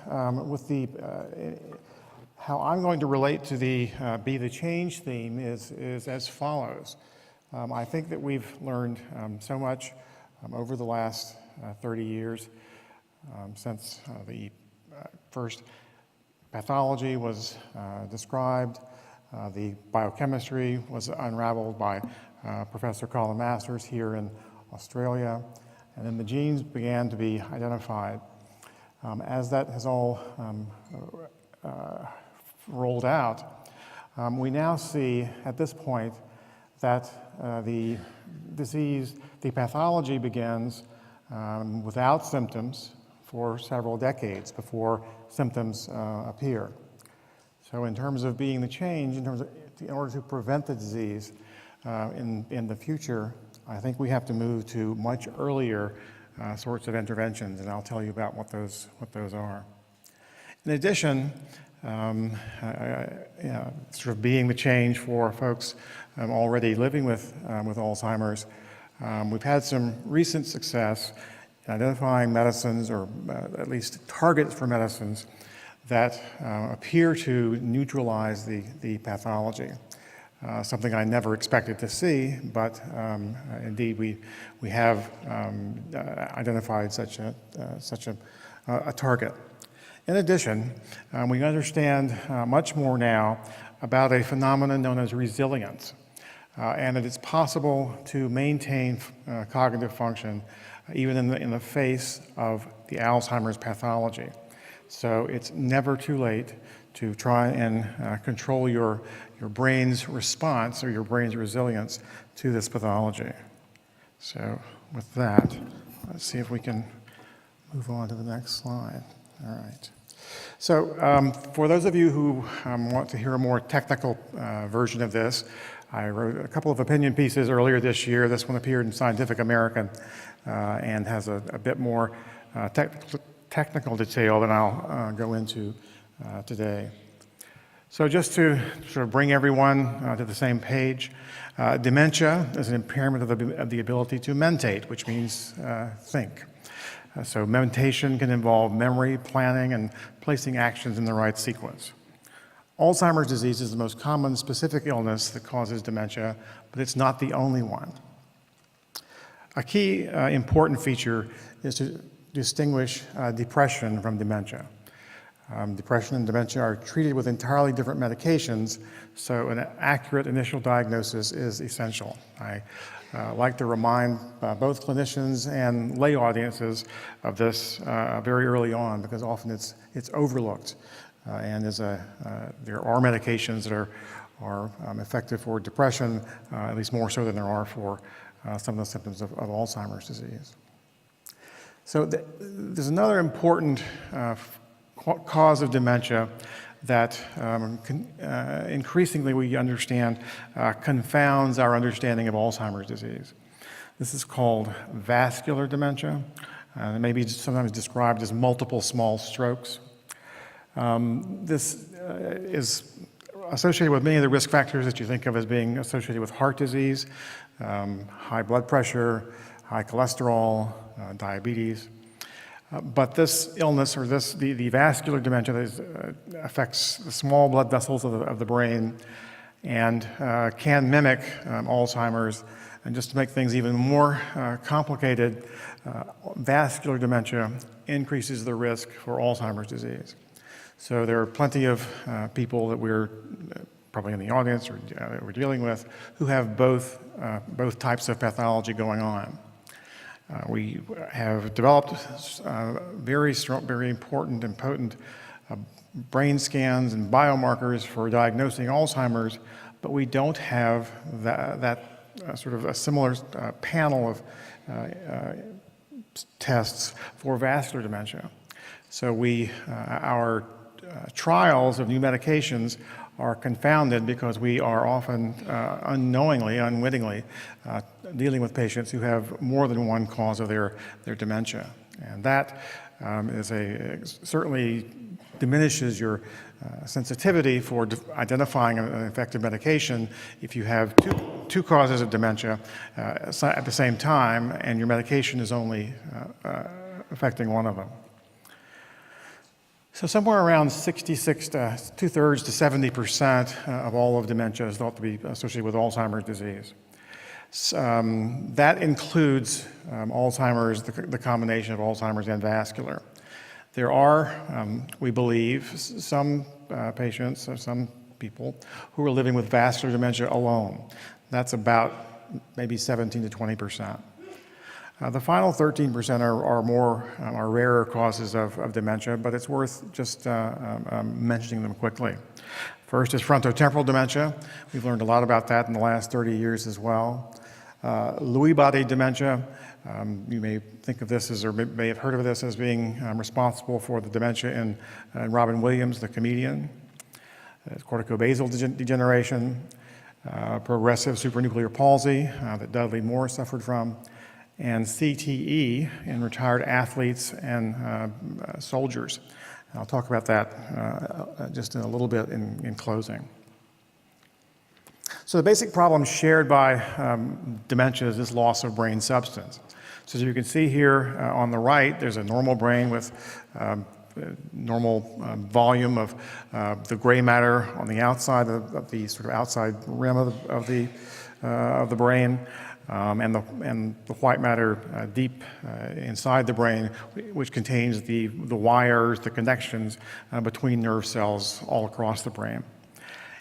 how I'm going to relate to the Be the Change theme is as follows. I think that we've learned so much over the last 30 years since the first pathology was described, the biochemistry was unraveled by Professor Colin Masters here in Australia, and then the genes began to be identified. As that has all rolled out, we now see at this point that the disease, the pathology begins without symptoms for several decades before symptoms appear. So in terms of being the change, in order to prevent the disease in the future, I think we have to move to much earlier sorts of interventions, and I'll tell you about what those are. In addition, sort of being the change for folks already living with Alzheimer's, we've had some recent success in identifying medicines, or at least targets for medicines, that appear to neutralize the pathology. Something I never expected to see, but indeed we have identified such a target. In addition, we understand much more now about a phenomenon known as resilience, and that it's possible to maintain cognitive function even in the face of the Alzheimer's pathology. So it's never too late to try and control your brain's response or your brain's resilience to this pathology. So with that, let's see if we can move on to the next slide. All right. So for those of you who want to hear a more technical version of this, I wrote a couple of opinion pieces earlier this year. This one appeared in Scientific American and has a bit more technical detail than I'll go into today. So just to sort of bring everyone to the same page, dementia is an impairment of the ability to mentate, which means think. So mentation can involve memory, planning, and placing actions in the right sequence. Alzheimer's disease is the most common specific illness that causes dementia, but it's not the only one. A key important feature is to distinguish depression from dementia. Depression and dementia are treated with entirely different medications, so an accurate initial diagnosis is essential. I like to remind both clinicians and lay audiences of this very early on, because often it's overlooked. And there are medications that are effective for depression, at least more so than there are for some of the symptoms of Alzheimer's disease. So there's another important cause of dementia that increasingly we understand confounds our understanding of Alzheimer's disease. This is called vascular dementia. It may be sometimes described as multiple small strokes. This is associated with many of the risk factors that you think of as being associated with heart disease, high blood pressure, high cholesterol, diabetes. But this illness, or the vascular dementia that affects the small blood vessels of the brain and can mimic Alzheimer's. And just to make things even more complicated, vascular dementia increases the risk for Alzheimer's disease. So there are plenty of people that we're probably in the audience or that we're dealing with who have both types of pathology going on. We have developed very strong, very important and potent brain scans and biomarkers for diagnosing Alzheimer's, but we don't have that sort of a similar panel of tests for vascular dementia. So our trials of new medications are confounded because we are often unknowingly, unwittingly, dealing with patients who have more than one cause of their dementia. And that certainly diminishes your sensitivity for identifying an effective medication if you have two causes of dementia at the same time and your medication is only affecting one of them. So somewhere around 66 to 2/3 to 70% of all of dementia is thought to be associated with Alzheimer's disease. That includes Alzheimer's, the combination of Alzheimer's and vascular. There are, we believe, some patients or some people who are living with vascular dementia alone. That's about maybe 17 to 20%. The final 13% are rarer causes of dementia, but it's worth just mentioning them quickly. First is frontotemporal dementia. We've learned a lot about that in the last 30 years as well. Lewy body dementia. You may think of this as, or may have heard of this as being responsible for the dementia in Robin Williams, the comedian. Corticobasal degeneration, progressive supranuclear palsy that Dudley Moore suffered from, and CTE in retired athletes and soldiers. And I'll talk about that just in a little bit in closing. So the basic problem shared by dementia is this loss of brain substance. So as you can see here on the right, there's a normal brain with normal volume of the gray matter on the outside of the sort of outside rim of the brain, and the white matter deep inside the brain, which contains the wires, the connections between nerve cells all across the brain.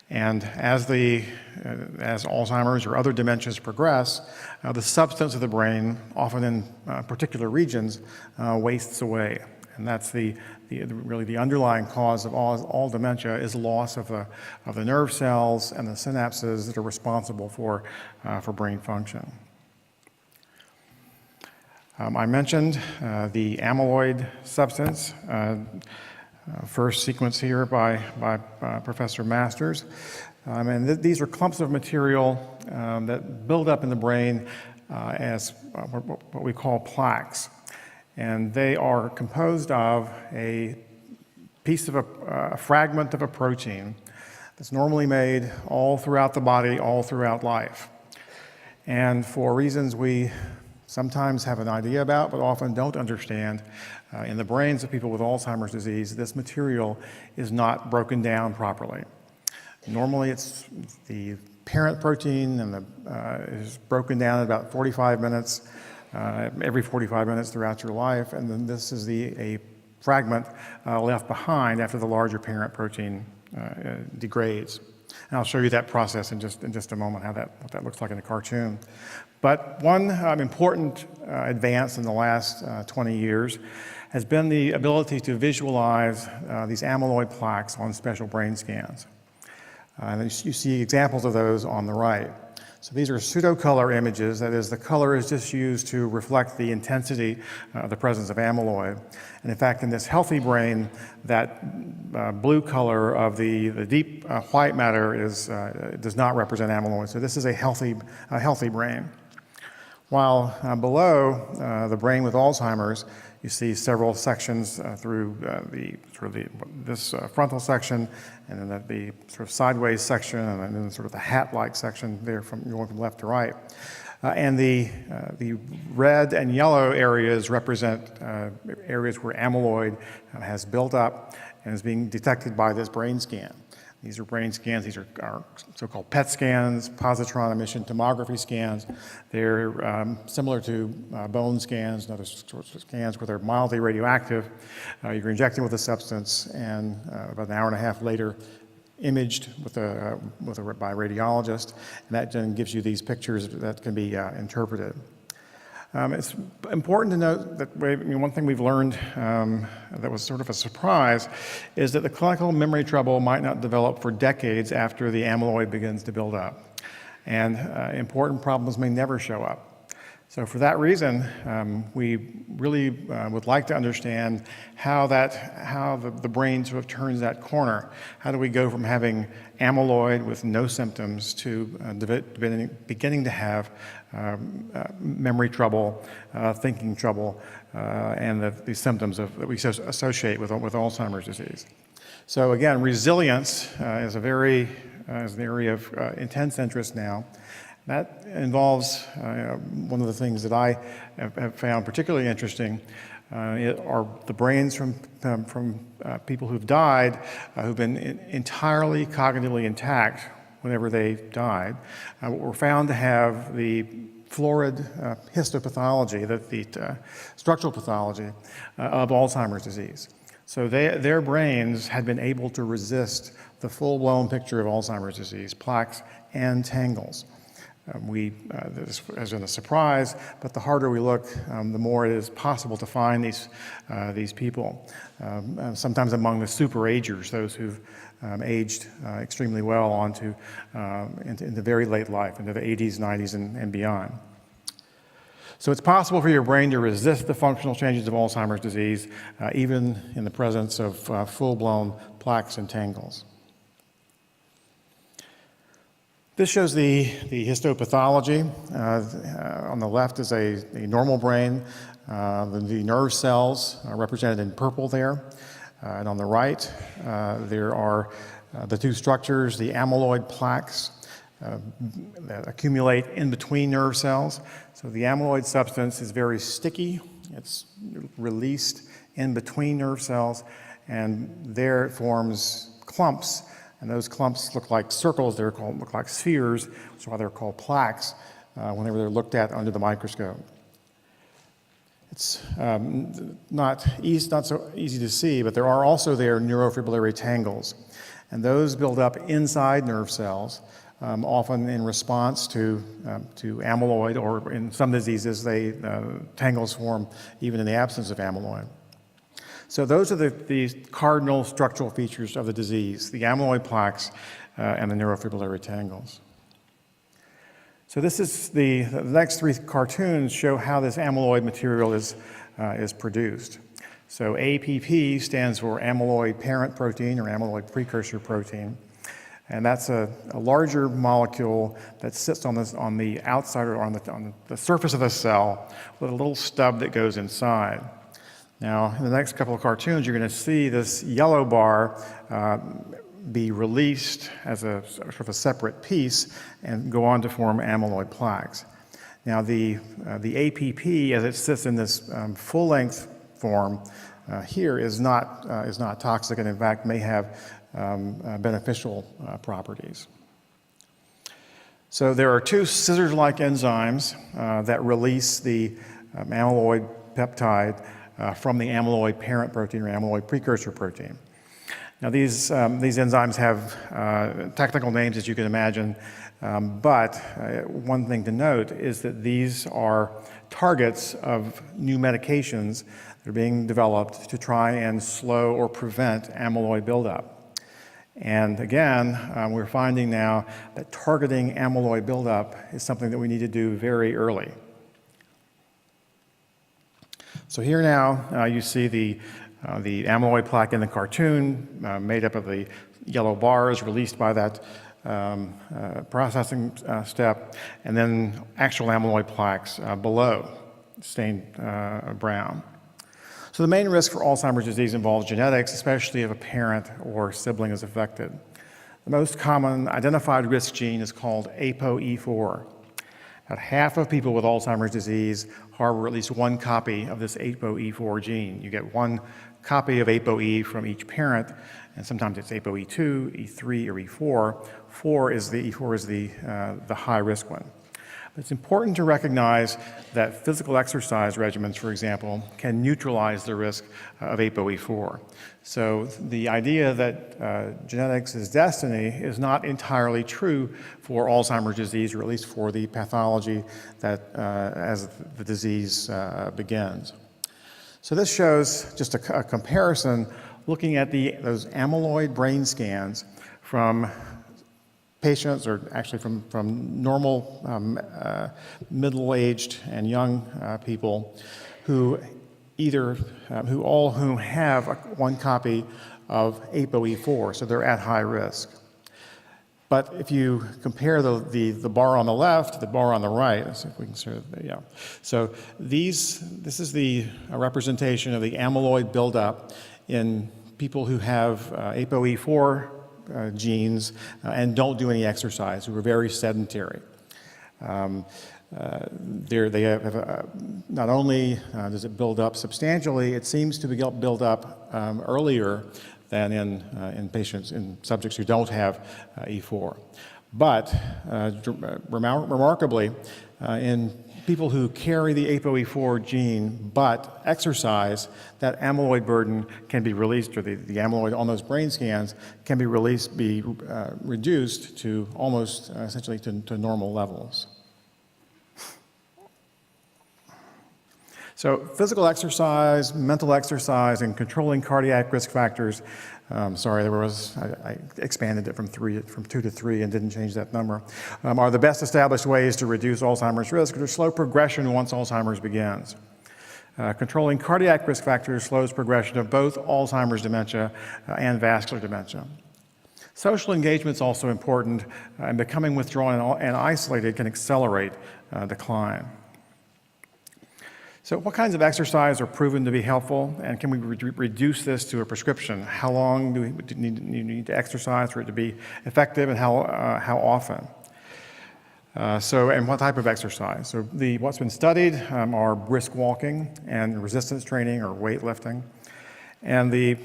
And as Alzheimer's or other dementias progress, the substance of the brain, often in particular regions, wastes away. And that's really the underlying cause of all dementia is loss of the nerve cells and the synapses that are responsible for brain function. I mentioned the amyloid substance. First sequence here by Professor Masters. And these are clumps of material that build up in the brain as what we call plaques. And they are composed of a piece of a fragment of a protein that's normally made all throughout the body, all throughout life. And for reasons we sometimes have an idea about, but often don't understand, in the brains of people with Alzheimer's disease, this material is not broken down properly. Normally, it's the parent protein and is broken down in about 45 minutes, every 45 minutes throughout your life, and then this is a fragment left behind after the larger parent protein degrades. And I'll show you that process in just a moment, what that looks like in a cartoon. But one important advance in the last 20 years has been the ability to visualize these amyloid plaques on special brain scans. And you see examples of those on the right. So these are pseudo-color images. That is, the color is just used to reflect the intensity of the presence of amyloid. And in fact, in this healthy brain, that blue color of the deep white matter does not represent amyloid. So this is a healthy brain. While below the brain with Alzheimer's, You see several sections through this frontal section, and then the sort of sideways section, and then sort of the hat-like section there from going from left to right. And the red and yellow areas represent areas where amyloid has built up and is being detected by this brain scan. These are brain scans. These are so-called PET scans, positron emission tomography scans. They're similar to bone scans and other sorts of scans where they're mildly radioactive. You're injecting with a substance, and about an hour and a half later, imaged by a radiologist, and that then gives you these pictures that can be interpreted. It's important to note that one thing we've learned that was sort of a surprise is that the clinical memory trouble might not develop for decades after the amyloid begins to build up, and important problems may never show up. So for that reason, we really would like to understand how the brain sort of turns that corner. How do we go from having amyloid with no symptoms to beginning to have memory trouble, thinking trouble, and the symptoms that we associate with Alzheimer's disease. So again, resilience is an area of intense interest now. That involves one of the things that I have found particularly interesting are the brains from people who've died, who've been entirely cognitively intact whenever they died, were found to have the florid histopathology, the structural pathology of Alzheimer's disease. So their brains had been able to resist the full-blown picture of Alzheimer's disease, plaques and tangles. This has been a surprise, but the harder we look, the more it is possible to find these people. Sometimes among the superagers, those who've aged extremely well into very late life, into the 80s, 90s, and beyond. So it's possible for your brain to resist the functional changes of Alzheimer's disease, even in the presence of full-blown plaques and tangles. This shows the histopathology. On the left is a normal brain. The nerve cells are represented in purple there. And on the right, there are the two structures, the amyloid plaques that accumulate in between nerve cells. So the amyloid substance is very sticky. It's released in between nerve cells, and there it forms clumps. And those clumps look like circles. Look like spheres, which is why they're called plaques whenever they're looked at under the microscope. It's not so easy to see, but there are also neurofibrillary tangles. And those build up inside nerve cells, often in response to amyloid, or in some diseases, tangles form even in the absence of amyloid. So those are the cardinal structural features of the disease, the amyloid plaques and the neurofibrillary tangles. So this is the next three cartoons show how this amyloid material is produced. So APP stands for amyloid parent protein or amyloid precursor protein. And that's a larger molecule that sits on the outside or on the surface of the cell with a little stub that goes inside. Now, in the next couple of cartoons, you're going to see this yellow bar be released as a sort of a separate piece and go on to form amyloid plaques. Now, the APP, as it sits in this full-length form here, is not toxic, and in fact may have beneficial properties. So there are two scissors-like enzymes that release the amyloid peptide from the amyloid parent protein or amyloid precursor protein. Now these enzymes have technical names, as you can imagine, but one thing to note is that these are targets of new medications that are being developed to try and slow or prevent amyloid buildup. And again, we're finding now that targeting amyloid buildup is something that we need to do very early. So here now you see the amyloid plaque in the cartoon made up of the yellow bars released by that processing step, and then actual amyloid plaques below, stained brown. So the main risk for Alzheimer's disease involves genetics, especially if a parent or sibling is affected. The most common identified risk gene is called ApoE4. About half of people with Alzheimer's disease harbor at least one copy of this ApoE4 gene. You get one copy of ApoE from each parent, and sometimes it's ApoE2, E3, or E4. E4 is the high-risk one. But it's important to recognize that physical exercise regimens, for example, can neutralize the risk of ApoE4. So the idea that genetics is destiny is not entirely true for Alzheimer's disease, or at least for the pathology that as the disease begins. So this shows just a comparison looking at those amyloid brain scans from patients, or actually from normal middle-aged and young people who all whom have one copy of ApoE4, so they're at high risk. But if you compare the bar on the left, the bar on the right, let's see if we can sort of, yeah. So this is the representation of the amyloid buildup in people who have ApoE4 genes and don't do any exercise, who are very sedentary. They have not only does it build up substantially, it seems to build up earlier than in patients, in subjects who don't have E4. But remarkably, in people who carry the ApoE4 gene but exercise, that amyloid burden can be released, or the amyloid on those brain scans can be reduced to almost essentially to normal levels. So physical exercise, mental exercise, and controlling cardiac risk factors, I expanded it from 2 to 3 and didn't change that number, are the best established ways to reduce Alzheimer's risk, or slow progression once Alzheimer's begins. Controlling cardiac risk factors slows progression of both Alzheimer's dementia and vascular dementia. Social engagement is also important, and becoming withdrawn and isolated can accelerate decline. So what kinds of exercise are proven to be helpful, and can we reduce this to a prescription? How long do you need to exercise for it to be effective, and how often? And what type of exercise? So what's been studied are brisk walking and resistance training or weightlifting. And the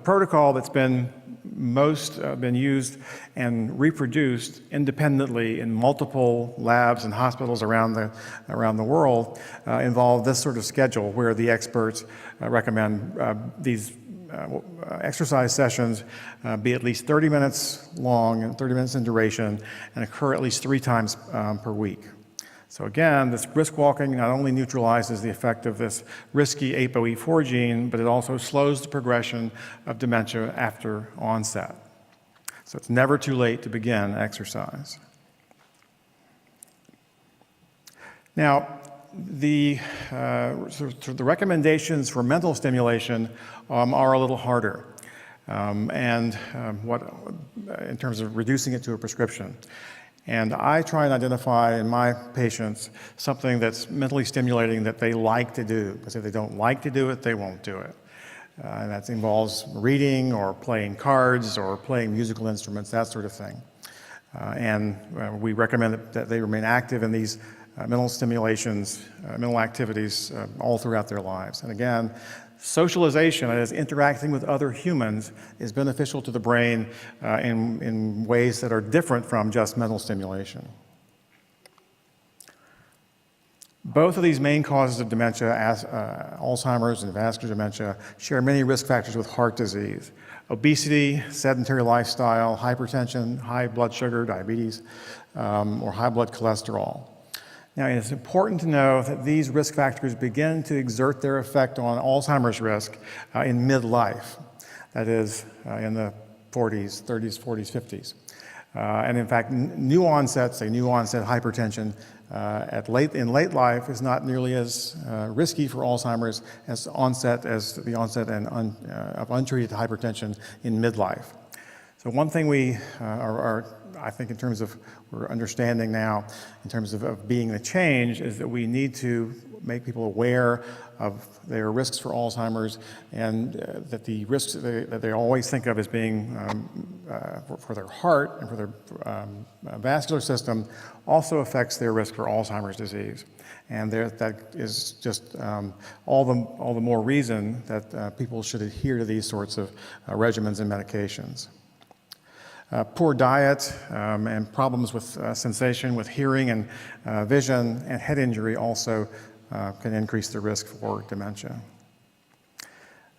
protocol that's been been used and reproduced independently in multiple labs and hospitals around the world involve this sort of schedule, where the experts recommend these exercise sessions be at least 30 minutes long and 30 minutes in duration, and occur at least 3 times per week. So again, this brisk walking not only neutralizes the effect of this risky ApoE4 gene, but it also slows the progression of dementia after onset. So it's never too late to begin exercise. Now, the recommendations for mental stimulation are a little harder, in terms of reducing it to a prescription. And I try and identify in my patients something that's mentally stimulating that they like to do, because if they don't like to do it, they won't do it. And that involves reading or playing cards or playing musical instruments, that sort of thing. We recommend that they remain active in these mental stimulations, mental activities all throughout their lives. And again, socialization, that is interacting with other humans, is beneficial to the brain in ways that are different from just mental stimulation. Both of these main causes of dementia, Alzheimer's and vascular dementia, share many risk factors with heart disease. Obesity, sedentary lifestyle, hypertension, high blood sugar, diabetes, or high blood cholesterol. Now, it's important to know that these risk factors begin to exert their effect on Alzheimer's risk in midlife, that is, in the 40s, 30s, 40s, 50s. And in fact, new onset hypertension in late life is not nearly as risky for Alzheimer's as the onset of untreated hypertension in midlife. So one thing we are I think in terms of we're understanding now, in terms of being the change, is that we need to make people aware of their risks for Alzheimer's, and that the risks that they always think of as being for their heart and for their vascular system also affects their risk for Alzheimer's disease. And that is just all the more reason that people should adhere to these sorts of regimens and medications. Poor diet and problems with sensation, with hearing and vision and head injury also can increase the risk for dementia.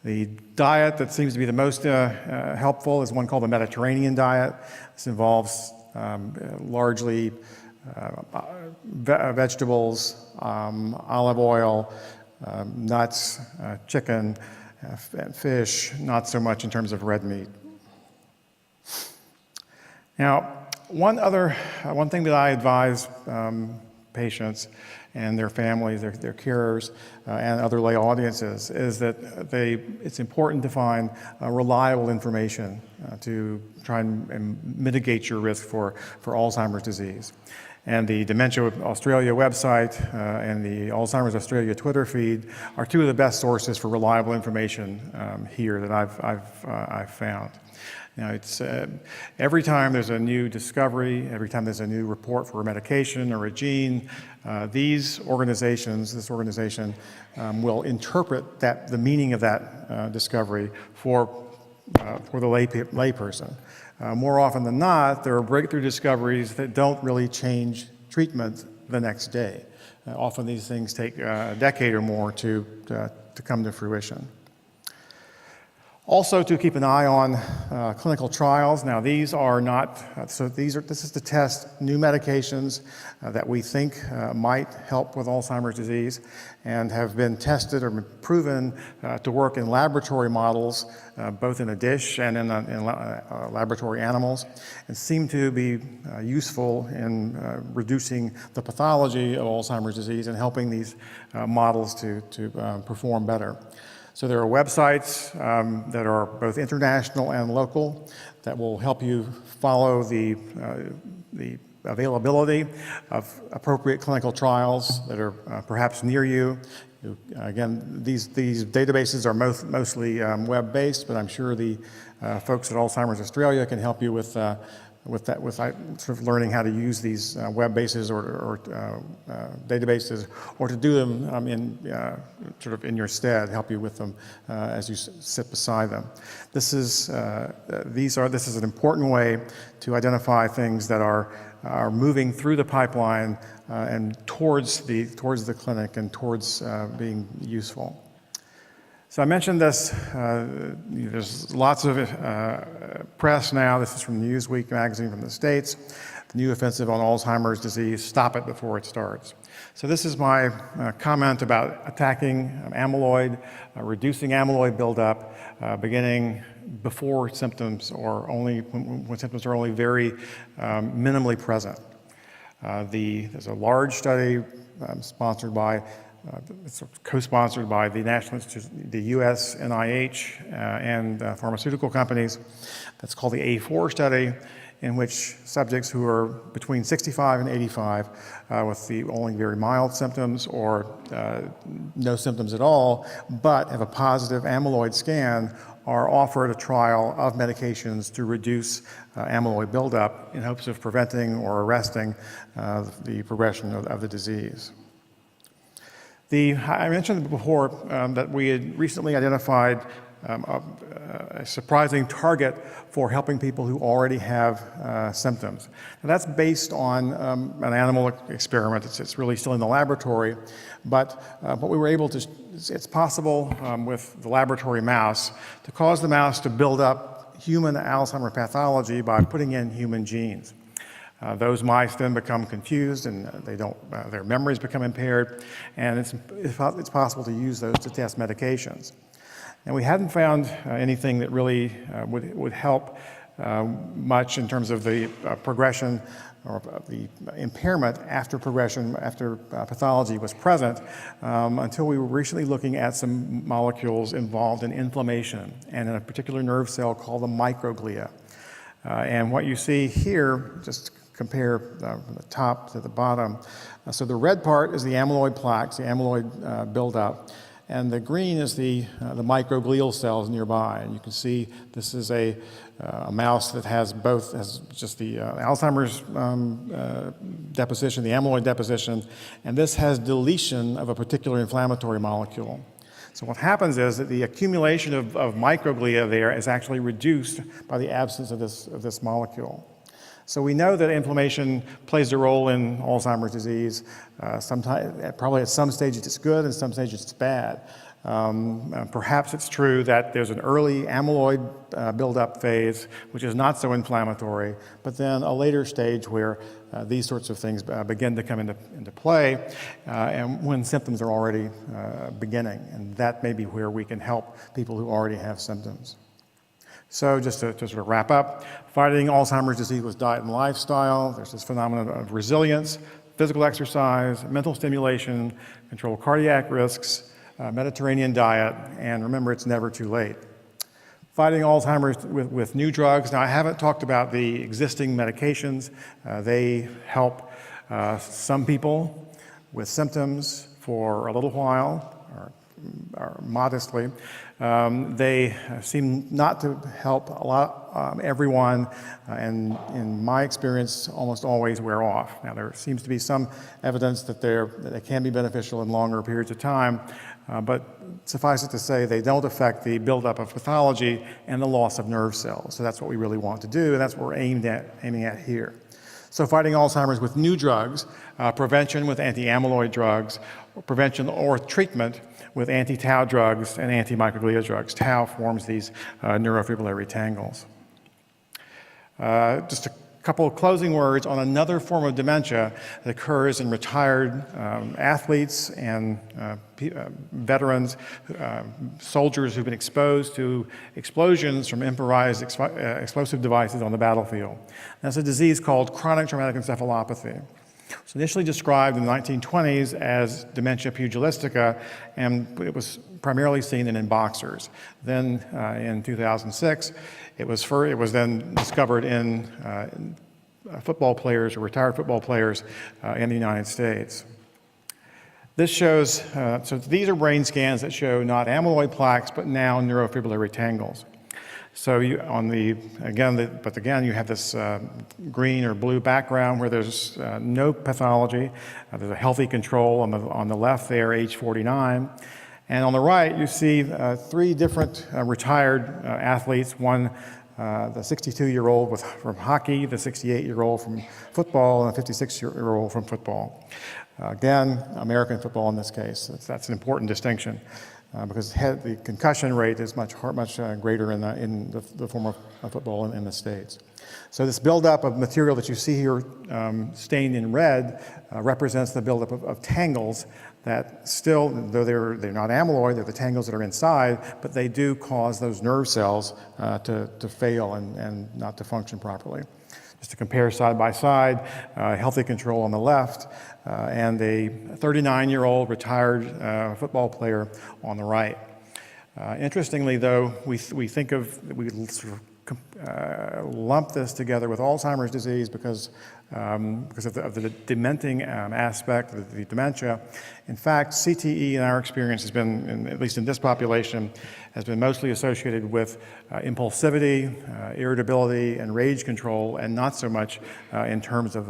The diet that seems to be the most helpful is one called the Mediterranean diet. This involves largely vegetables, olive oil, nuts, chicken, and fish, not so much in terms of red meat. Now, one thing that I advise patients and their families, their carers, and other lay audiences is that it's important to find reliable information to try and mitigate your risk for Alzheimer's disease. And the Dementia Australia website and the Alzheimer's Australia Twitter feed are two of the best sources for reliable information here that I've found. Now, it's every time there's a new discovery, every time there's a new report for a medication or a gene, this organization will interpret the meaning of that discovery for the layperson. More often than not, there are breakthrough discoveries that don't really change treatment the next day. Often these things take a decade or more to come to fruition. Also, to keep an eye on clinical trials. Now, these are not, this is to test new medications that we think might help with Alzheimer's disease and have been tested or been proven to work in laboratory models, both in a dish and in laboratory animals, and seem to be useful in reducing the pathology of Alzheimer's disease and helping these models to perform better. So there are websites that are both international and local that will help you follow the availability of appropriate clinical trials that are perhaps near you. Again, these databases are mostly web-based, but I'm sure the folks at Alzheimer's Australia can help you with sort of learning how to use these web bases or databases, or to do them in your stead, help you with them as you sit beside them. This is an important way to identify things that are moving through the pipeline and towards the clinic and towards being useful. So I mentioned this, there's lots of press now. This is from Newsweek magazine from the States. The new offensive on Alzheimer's disease, stop it before it starts. So this is my comment about attacking amyloid, reducing amyloid buildup, beginning before symptoms or only when symptoms are only very minimally present. There's a large study sponsored by it's co-sponsored by the the U.S. NIH and pharmaceutical companies. That's called the A4 study, in which subjects who are between 65 and 85 with only very mild symptoms or no symptoms at all, but have a positive amyloid scan, are offered a trial of medications to reduce amyloid buildup in hopes of preventing or arresting the progression of the disease. I mentioned before that we had recently identified a surprising target for helping people who already have symptoms. And that's based on an animal experiment. It's really still in the laboratory, but we were able to, it's possible with the laboratory mouse to cause the mouse to build up human Alzheimer's pathology by putting in human genes. Those mice then become confused and their memories become impaired, and it's possible to use those to test medications. And we hadn't found anything that really would help much in terms of the progression or the impairment after progression, after pathology was present, until we were recently looking at some molecules involved in inflammation and in a particular nerve cell called the microglia. And what you see here, just compare from the top to the bottom. So the red part is the amyloid plaques, the amyloid buildup, and the green is the microglial cells nearby. And you can see this is a mouse that has both, has just the Alzheimer's deposition, the amyloid deposition, and this has deletion of a particular inflammatory molecule. So what happens is that the accumulation of microglia there is actually reduced by the absence of this molecule. So we know that inflammation plays a role in Alzheimer's disease. Probably at some stages it's good, and some stages it's bad. Perhaps it's true that there's an early amyloid buildup phase, which is not so inflammatory, but then a later stage where these sorts of things begin to come into play, and when symptoms are already beginning. And that may be where we can help people who already have symptoms. So just to sort of wrap up, fighting Alzheimer's disease with diet and lifestyle. There's this phenomenon of resilience, physical exercise, mental stimulation, control cardiac risks, Mediterranean diet, and remember, it's never too late. Fighting Alzheimer's with new drugs. Now, I haven't talked about the existing medications. They help some people with symptoms for a little while, or modestly. They seem not to help a lot, everyone, and in my experience, almost always wear off. Now, there seems to be some evidence that they can be beneficial in longer periods of time, but suffice it to say, they don't affect the buildup of pathology and the loss of nerve cells. So that's what we really want to do, and that's what we're aiming at here. So fighting Alzheimer's with new drugs, prevention with anti-amyloid drugs, prevention or treatment with anti-tau drugs and anti-microglia drugs. Tau forms these neurofibrillary tangles. Just a couple of closing words on another form of dementia that occurs in retired athletes and veterans, soldiers who've been exposed to explosions from improvised explosive devices on the battlefield. That's a disease called chronic traumatic encephalopathy. It's initially described in the 1920s as dementia pugilistica, and it was primarily seen in boxers. Then in 2006, it was then discovered in football players or retired football players in the United States. This shows, so these are brain scans that show not amyloid plaques, but now neurofibrillary tangles. So again, you have this green or blue background where there's no pathology. There's a healthy control on the left there, age 49. And on the right, you see three different retired athletes. One, the 62-year-old from hockey, the 68-year-old from football, and the 56-year-old from football. Again, American football in this case. That's an important distinction. Because the concussion rate is much greater in the form of football in the States. So this buildup of material that you see here stained in red represents the buildup of tangles that still, though they're not amyloid, they're the tangles that are inside, but they do cause those nerve cells to fail and not to function properly. Just to compare side by side, healthy control on the left, and a 39-year-old retired football player on the right. Interestingly, though, we sort of lump this together with Alzheimer's disease because of the dementing aspect of the dementia. In fact, CTE, in our experience, has been, at least in this population, has been mostly associated with impulsivity, irritability, and rage control, and not so much in terms of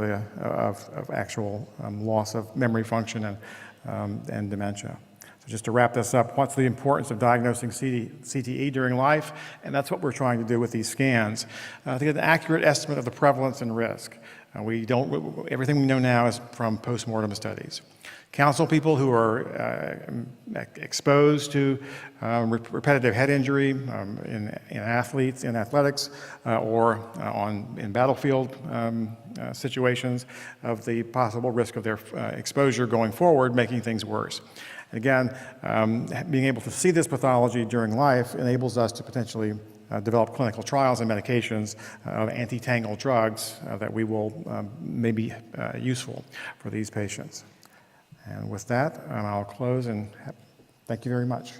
actual loss of memory function and dementia. So just to wrap this up, what's the importance of diagnosing CTE during life? And that's what we're trying to do with these scans, to get an accurate estimate of the prevalence and risk. Everything we know now is from post-mortem studies. Counsel people who are exposed to repetitive head injury in athletes, in athletics, or in battlefield situations of the possible risk of their exposure going forward, making things worse. Again, being able to see this pathology during life enables us to potentially develop clinical trials and medications of anti-tangle drugs that may be useful for these patients. And with that, I'll close and thank you very much.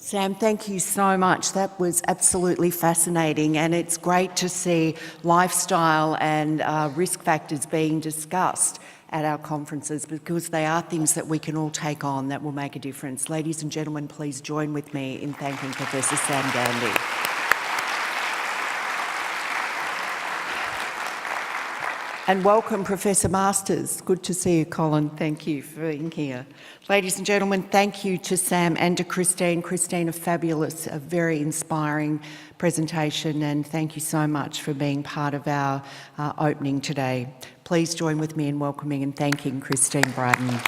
Sam, thank you so much. That was absolutely fascinating, and it's great to see lifestyle and risk factors being discussed at our conferences, because they are things that we can all take on that will make a difference. Ladies and gentlemen, please join with me in thanking Professor Sam Gandy. And welcome, Professor Masters. Good to see you, Colin. Thank you for being here. Ladies and gentlemen, thank you to Sam and to Christine. Christine, a fabulous, a very inspiring presentation, and thank you so much for being part of our opening today. Please join with me in welcoming and thanking Christine Bratton.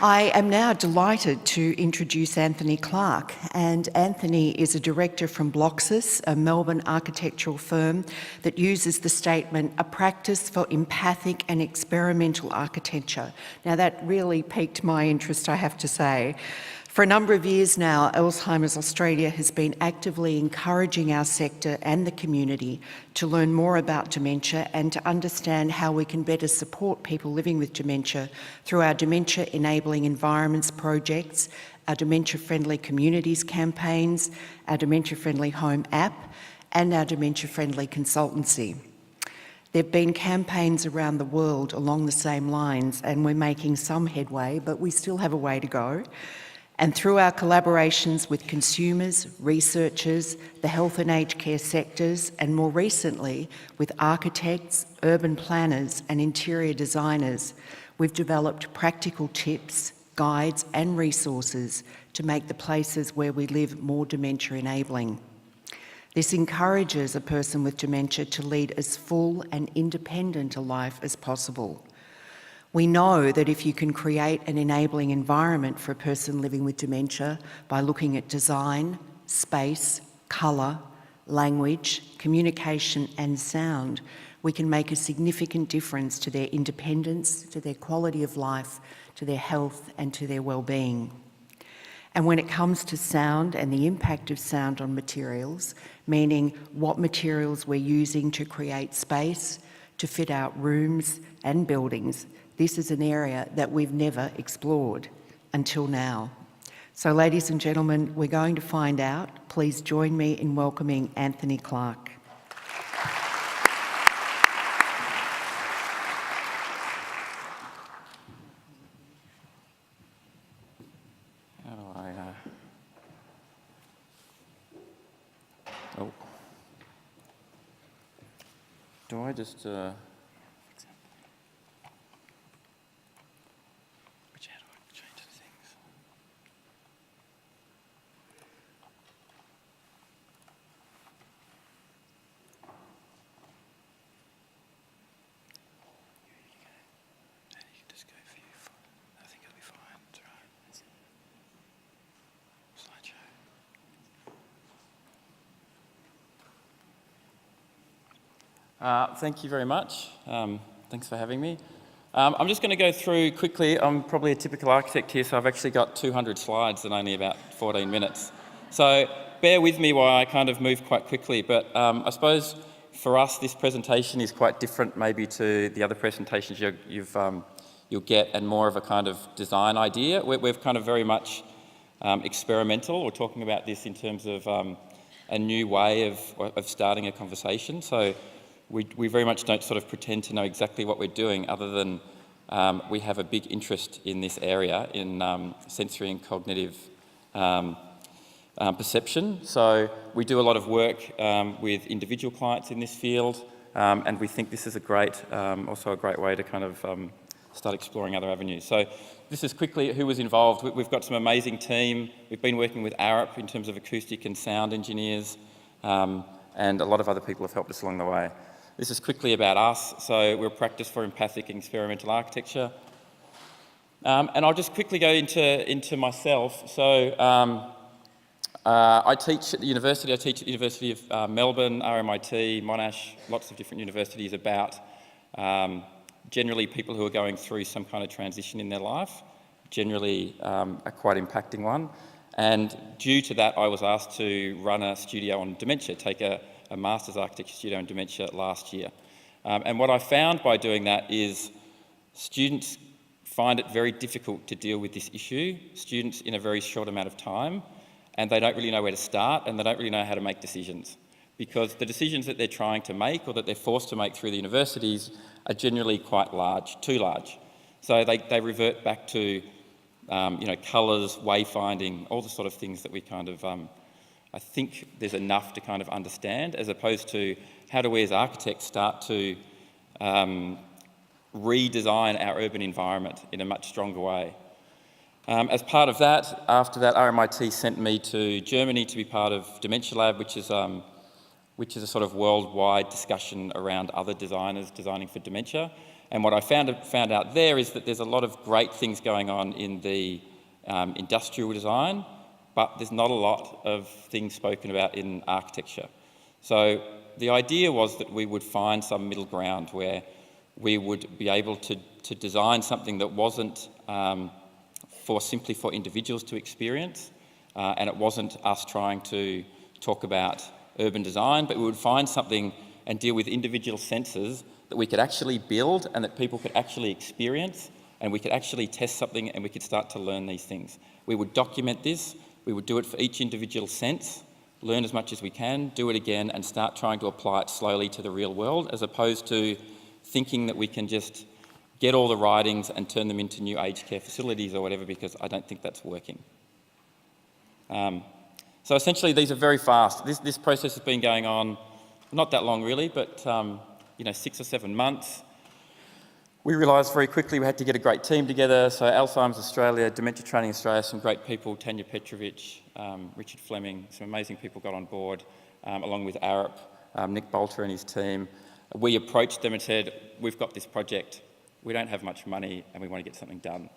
I am now delighted to introduce Anthony Clark, and Anthony is a director from Bloxus, a Melbourne architectural firm that uses the statement, "a practice for empathic and experimental architecture." Now that really piqued my interest, I have to say. For a number of years now, Alzheimer's Australia has been actively encouraging our sector and the community to learn more about dementia and to understand how we can better support people living with dementia through our Dementia Enabling Environments projects, our Dementia Friendly Communities campaigns, our Dementia Friendly Home app, and our Dementia Friendly Consultancy. There have been campaigns around the world along the same lines, and we're making some headway, but we still have a way to go. And through our collaborations with consumers, researchers, the health and aged care sectors, and more recently with architects, urban planners and interior designers, we've developed practical tips, guides and resources to make the places where we live more dementia enabling. This encourages a person with dementia to lead as full and independent a life as possible. We know that if you can create an enabling environment for a person living with dementia by looking at design, space, colour, language, communication and sound, we can make a significant difference to their independence, to their quality of life, to their health and to their well-being. And when it comes to sound and the impact of sound on materials, meaning what materials we're using to create space, to fit out rooms and buildings, this is an area that we've never explored until now. So ladies and gentlemen, we're going to find out. Please join me in welcoming Anthony Clark. How do I... Oh. Do I just... Thank you very much. Thanks for having me. I'm just going to go through quickly. I'm probably a typical architect here, so I've actually got 200 slides in only about 14 minutes. So bear with me while I kind of move quite quickly. But I suppose for us, this presentation is quite different maybe to the other presentations you'll get, and more of a kind of design idea. We're kind of very much experimental. We're talking about this in terms of a new way of starting a conversation. So we very much don't sort of pretend to know exactly what we're doing, other than we have a big interest in this area, in sensory and cognitive perception. So we do a lot of work with individual clients in this field, and we think this is also a great way to kind of start exploring other avenues. So this is quickly who was involved. We've got some amazing team. We've been working with Arup in terms of acoustic and sound engineers, and a lot of other people have helped us along the way. This is quickly about us. So we're a practice for empathic and experimental architecture. And I'll just quickly go into myself. So I teach at the university. I teach at the University of Melbourne, RMIT, Monash, lots of different universities, about generally people who are going through some kind of transition in their life, generally a quite impacting one. And due to that, I was asked to run a studio on dementia, take a master's architecture studio on dementia last year. And what I found by doing that is students find it very difficult to deal with this issue, students in a very short amount of time, and they don't really know where to start, and they don't really know how to make decisions, because the decisions that they're trying to make or that they're forced to make through the universities are generally quite large, too large. So they revert back to colours, wayfinding, all the sort of things that we kind of, I think there's enough to kind of understand, as opposed to how do we as architects start to redesign our urban environment in a much stronger way. As part of that, after that, RMIT sent me to Germany to be part of Dementia Lab, which is a sort of worldwide discussion around other designers designing for dementia. And what I found out there is that there's a lot of great things going on in the industrial design, but there's not a lot of things spoken about in architecture. So the idea was that we would find some middle ground where we would be able to design something that wasn't simply for individuals to experience, and it wasn't us trying to talk about urban design, but we would find something and deal with individual senses that we could actually build and that people could actually experience, and we could actually test something and we could start to learn these things. We would document this, we would do it for each individual sense, learn as much as we can, do it again, and start trying to apply it slowly to the real world, as opposed to thinking that we can just get all the writings and turn them into new aged care facilities or whatever, because I don't think that's working. So essentially these are very fast. This process has been going on not that long really, but 6 or 7 months. We realised very quickly we had to get a great team together. So Alzheimer's Australia, Dementia Training Australia, some great people, Tanya Petrovic, Richard Fleming, some amazing people got on board, along with Arup, Nick Bolter and his team. We approached them and said, we've got this project, we don't have much money and we want to get something done.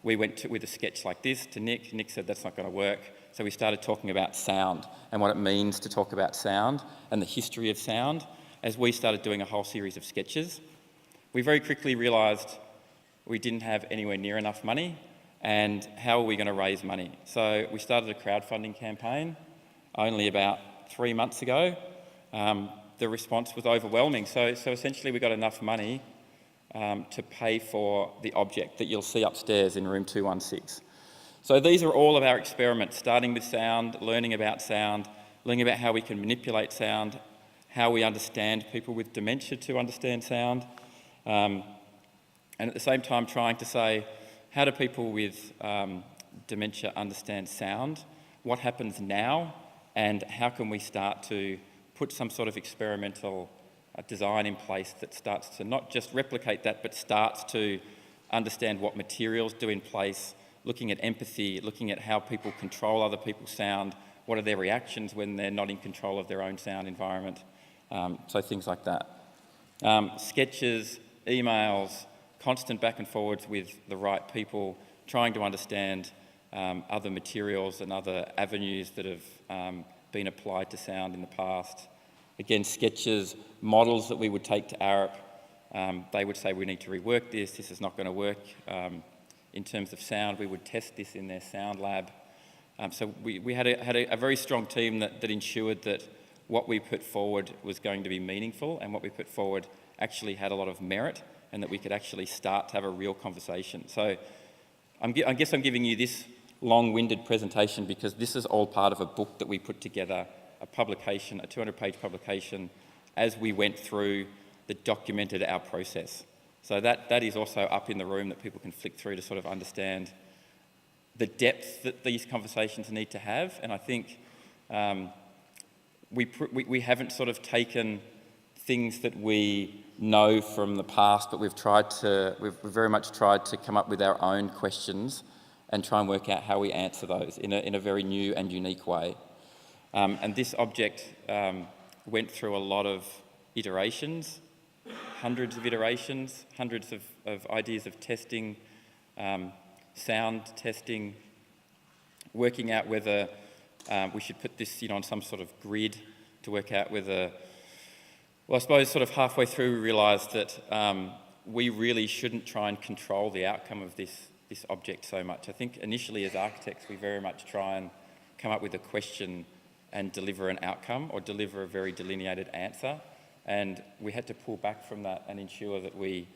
We went with a sketch like this to Nick. Nick said that's not going to work. So we started talking about sound and what it means to talk about sound and the history of sound as we started doing a whole series of sketches. We very quickly realised we didn't have anywhere near enough money, and how are we going to raise money? So we started a crowdfunding campaign only about 3 months ago. The response was overwhelming. So essentially we got enough money to pay for the object that you'll see upstairs in room 216. So these are all of our experiments, starting with sound, learning about how we can manipulate sound, how we understand people with dementia to understand sound, and at the same time trying to say, how do people with dementia understand sound? What happens now? And how can we start to put some sort of experimental design in place that starts to not just replicate that, but starts to understand what materials do in place, looking at empathy, looking at how people control other people's sound, what are their reactions when they're not in control of their own sound environment, so things like that. Sketches, emails, constant back and forwards with the right people, trying to understand other materials and other avenues that have been applied to sound in the past. Again, sketches, models that we would take to Arup. They would say, we need to rework this is not going to work. In terms of sound, we would test this in their sound lab. So we had a very strong team that ensured that what we put forward was going to be meaningful, and what we put forward actually had a lot of merit, and that we could actually start to have a real conversation. So I guess I'm giving you this long-winded presentation because this is all part of a book that we put together, a publication, a 200-page publication, as we went through that documented our process. So that is also up in the room that people can flick through to sort of understand the depth that these conversations need to have. And I think we haven't sort of taken things that we know from the past, but we've very much tried to come up with our own questions and try and work out how we answer those in a very new and unique way. And this object went through a lot of iterations, hundreds of iterations, hundreds of ideas of testing, sound testing, working out whether we should put this on some sort of grid to work out whether, well, I suppose sort of halfway through we realised that we really shouldn't try and control the outcome of this object so much. I think initially as architects we very much try and come up with a question and deliver an outcome or deliver a very delineated answer. And we had to pull back from that and ensure that we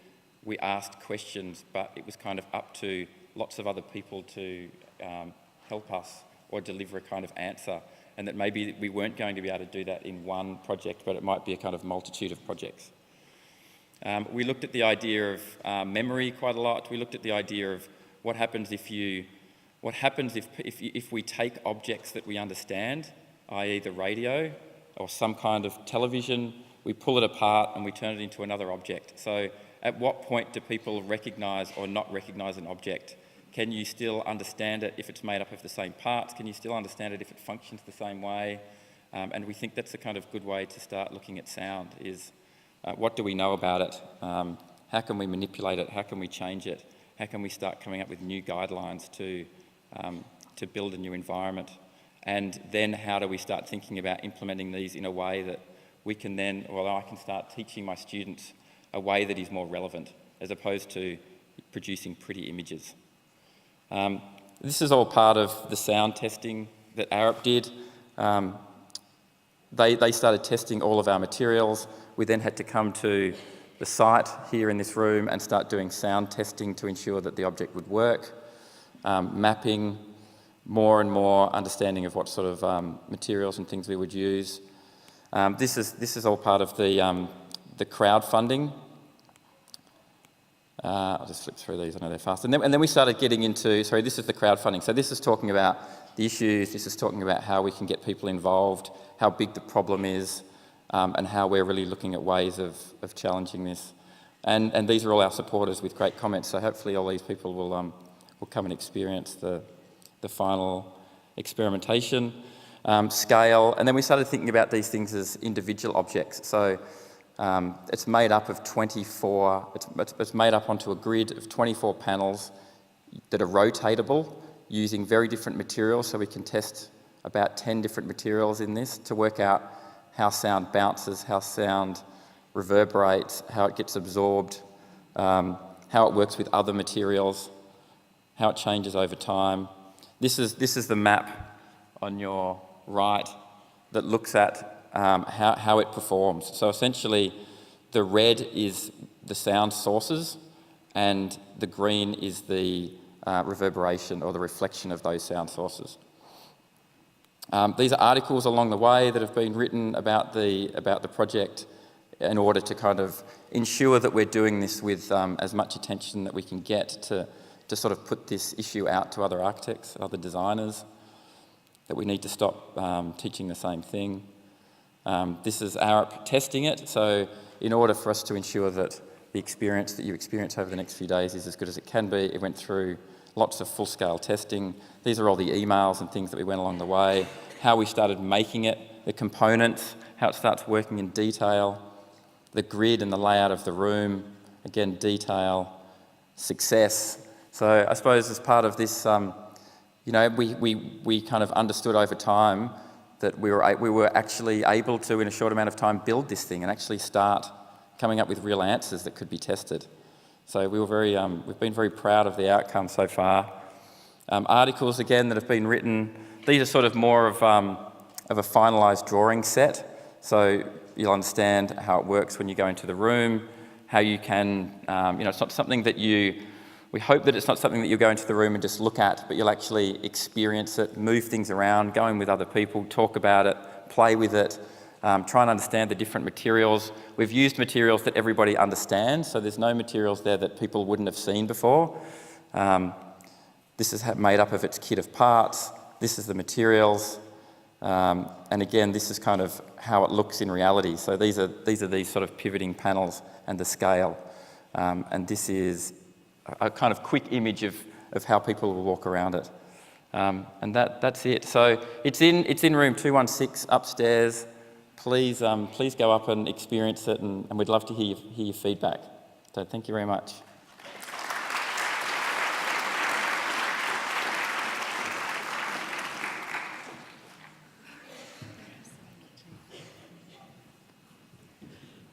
we asked questions, but it was kind of up to lots of other people to help us or deliver a kind of answer, and that maybe we weren't going to be able to do that in one project, but it might be a kind of multitude of projects. We looked at the idea of memory quite a lot. We looked at the idea of what happens if we take objects that we understand, i.e. the radio or some kind of television, we pull it apart and we turn it into another object. So at what point do people recognise or not recognise an object? Can you still understand it if it's made up of the same parts? Can you still understand it if it functions the same way? And we think that's a kind of good way to start looking at sound is what do we know about it? How can we manipulate it? How can we change it? How can we start coming up with new guidelines to build a new environment? And then how do we start thinking about implementing these in a way that we can then, well, I can start teaching my students a way that is more relevant as opposed to producing pretty images. This is all part of the sound testing that Arup did. They started testing all of our materials. We then had to come to the site here in this room and start doing sound testing to ensure that the object would work, mapping, more and more understanding of what sort of materials and things we would use. This is all part of the crowdfunding. I'll just flip through these, I know they're fast. And then we started getting into, sorry, this is the crowdfunding. So this is talking about the issues, this is talking about how we can get people involved, how big the problem is, and how we're really looking at ways of challenging this. And these are all our supporters with great comments, so hopefully all these people will come and experience the final experimentation, scale. And then we started thinking about these things as individual objects. So it's made up of 24, it's made up onto a grid of 24 panels that are rotatable using very different materials. So we can test about 10 different materials in this to work out how sound bounces, how sound reverberates, how it gets absorbed, how it works with other materials, how it changes over time. This is the map on your right that looks at how it performs. So essentially, the red is the sound sources and the green is the reverberation or the reflection of those sound sources. These are articles along the way that have been written about the project in order to kind of ensure that we're doing this with as much attention that we can get to sort of put this issue out to other architects, other designers, that we need to stop teaching the same thing. This is Arup testing it, so in order for us to ensure that the experience that you experience over the next few days is as good as it can be, it went through lots of full-scale testing. These are all the emails and things that we went along the way, how we started making it, the components, how it starts working in detail, the grid and the layout of the room, again, detail, success. So I suppose as part of this, you know, we kind of understood over time that we were actually able to, in a short amount of time, build this thing and actually start coming up with real answers that could be tested. So we were we've been very proud of the outcome so far. Articles, again, that have been written, these are sort of more of a finalised drawing set. So you'll understand how it works when you go into the room, how you can, you know, it's not something that we hope that it's not something that you'll go into the room and just look at, but you'll actually experience it, move things around, go in with other people, talk about it, play with it, try and understand the different materials. We've used materials that everybody understands, so there's no materials there that people wouldn't have seen before. This is made up of its kit of parts. This is the materials. And again, this is kind of how it looks in reality. So these are these sort of pivoting panels and the scale. And this is a kind of quick image of how people will walk around it. And that's it. So it's in room 216 upstairs. Please go up and experience it, and we'd love to hear your feedback. So thank you very much.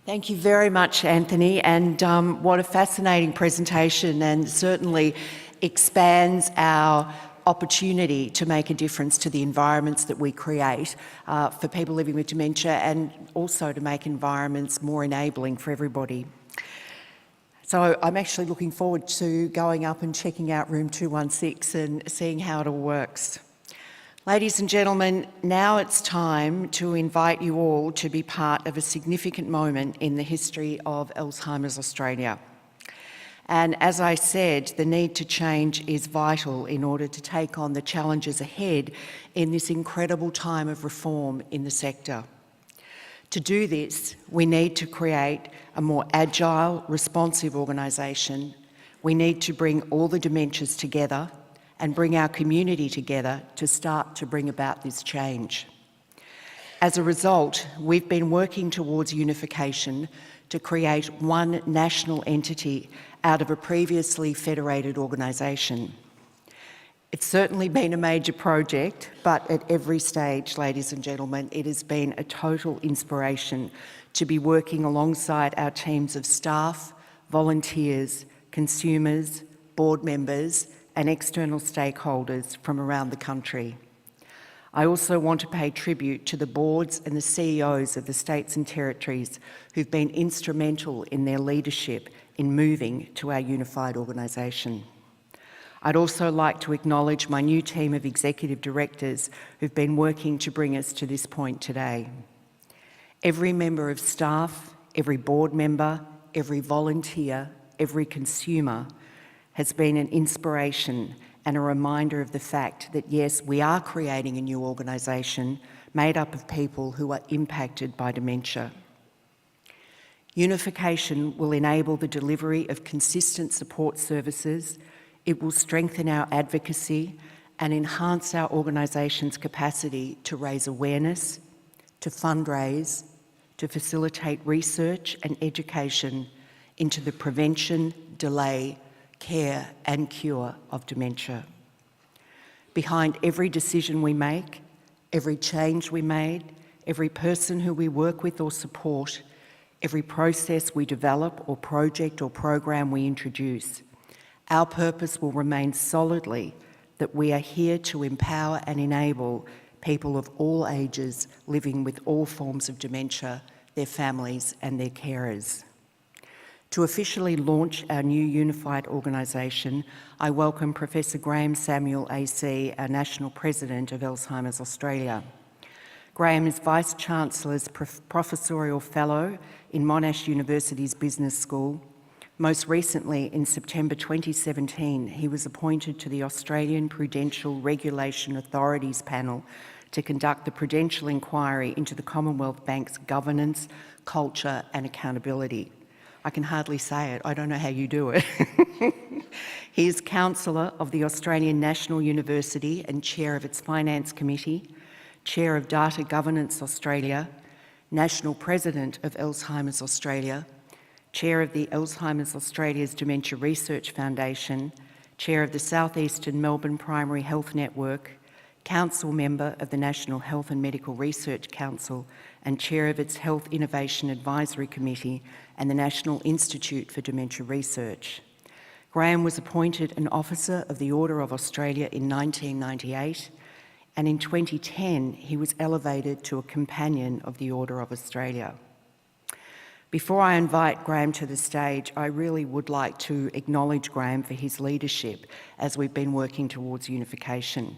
Thank you very much, Anthony, and what a fascinating presentation, and certainly expands our opportunity to make a difference to the environments that we create for people living with dementia, and also to make environments more enabling for everybody. So I'm actually looking forward to going up and checking out room 216 and seeing how it all works. Ladies and gentlemen, now it's time to invite you all to be part of a significant moment in the history of Alzheimer's Australia. And as I said, the need to change is vital in order to take on the challenges ahead in this incredible time of reform in the sector. To do this, we need to create a more agile, responsive organisation. We need to bring all the dementias together and bring our community together to start to bring about this change. As a result, we've been working towards unification to create one national entity out of a previously federated organisation. It's certainly been a major project, but at every stage, ladies and gentlemen, it has been a total inspiration to be working alongside our teams of staff, volunteers, consumers, board members, and external stakeholders from around the country. I also want to pay tribute to the boards and the CEOs of the states and territories who've been instrumental in their leadership in moving to our unified organisation. I'd also like to acknowledge my new team of executive directors who've been working to bring us to this point today. Every member of staff, every board member, every volunteer, every consumer has been an inspiration and a reminder of the fact that, yes, we are creating a new organisation made up of people who are impacted by dementia. Unification will enable the delivery of consistent support services. It will strengthen our advocacy and enhance our organisation's capacity to raise awareness, to fundraise, to facilitate research and education into the prevention, delay, care and cure of dementia. Behind every decision we make, every change we made, every person who we work with or support, every process we develop or project or program we introduce, our purpose will remain solidly that we are here to empower and enable people of all ages living with all forms of dementia, their families and their carers. To officially launch our new unified organisation, I welcome Professor Graham Samuel AC, our National President of Alzheimer's Australia. Graham is Vice-Chancellor's Professorial Fellow in Monash University's Business School. Most recently, in September 2017, he was appointed to the Australian Prudential Regulation Authorities panel to conduct the prudential inquiry into the Commonwealth Bank's governance, culture and accountability. I can hardly say it, I don't know how you do it. He is Councillor of the Australian National University and Chair of its Finance Committee, Chair of Data Governance Australia, National President of Alzheimer's Australia, Chair of the Alzheimer's Australia's Dementia Research Foundation, Chair of the South Eastern Melbourne Primary Health Network, Council Member of the National Health and Medical Research Council and Chair of its Health Innovation Advisory Committee and the National Institute for Dementia Research. Graham was appointed an Officer of the Order of Australia in 1998, and in 2010 he was elevated to a Companion of the Order of Australia. Before I invite Graham to the stage, I really would like to acknowledge Graham for his leadership as we've been working towards unification.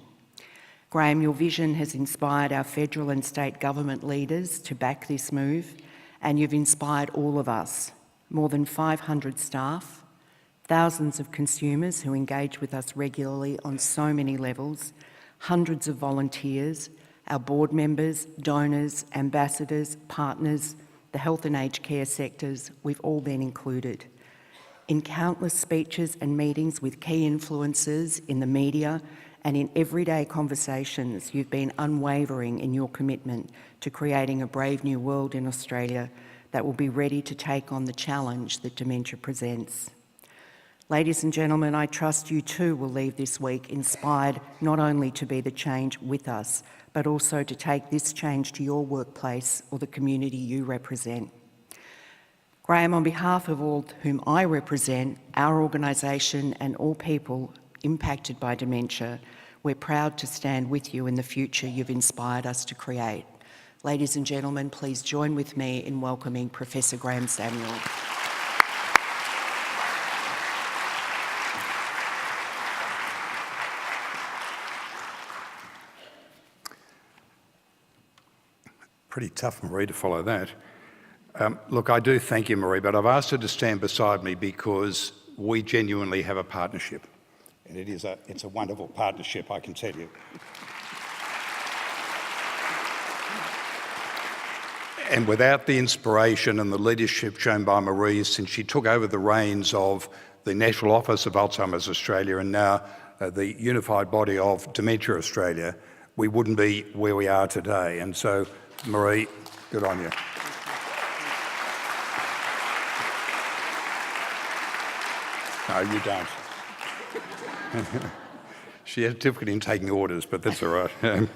Graham, your vision has inspired our federal and state government leaders to back this move, and you've inspired all of us, more than 500 staff, thousands of consumers who engage with us regularly on so many levels, hundreds of volunteers, our board members, donors, ambassadors, partners, the health and aged care sectors, we've all been included. In countless speeches and meetings with key influencers in the media and in everyday conversations, you've been unwavering in your commitment to creating a brave new world in Australia that will be ready to take on the challenge that dementia presents. Ladies and gentlemen, I trust you too will leave this week inspired not only to be the change with us, but also to take this change to your workplace or the community you represent. Graham, on behalf of all whom I represent, our organisation and all people impacted by dementia, we're proud to stand with you in the future you've inspired us to create. Ladies and gentlemen, please join with me in welcoming Professor Graham Samuel. pretty tough, Marie, to follow that. Look, I do thank you, Marie, but I've asked her to stand beside me because we genuinely have a partnership. And it's a wonderful partnership, I can tell you. And without the inspiration and the leadership shown by Marie since she took over the reins of the National Office of Alzheimer's Australia and now the unified body of Dementia Australia, we wouldn't be where we are today. And so, Marie, good on you. No, you don't. She has difficulty in taking orders, but that's all right.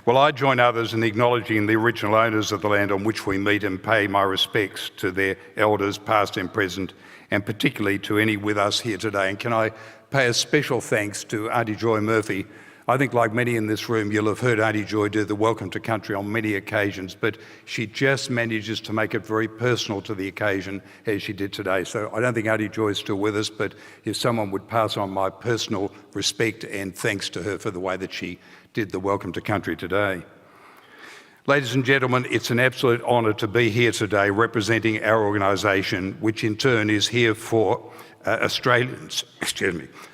Well, I join others in acknowledging the original owners of the land on which we meet and pay my respects to their elders, past and present, and particularly to any with us here today. And can I pay a special thanks to Auntie Joy Murphy. I think, like many in this room, you'll have heard Auntie Joy do the Welcome to Country on many occasions, but she just manages to make it very personal to the occasion as she did today. So I don't think Auntie Joy is still with us, but if someone would pass on my personal respect and thanks to her for the way that she did the Welcome to Country today. Ladies and gentlemen, it's an absolute honour to be here today representing our organisation, which in turn is here for Australians,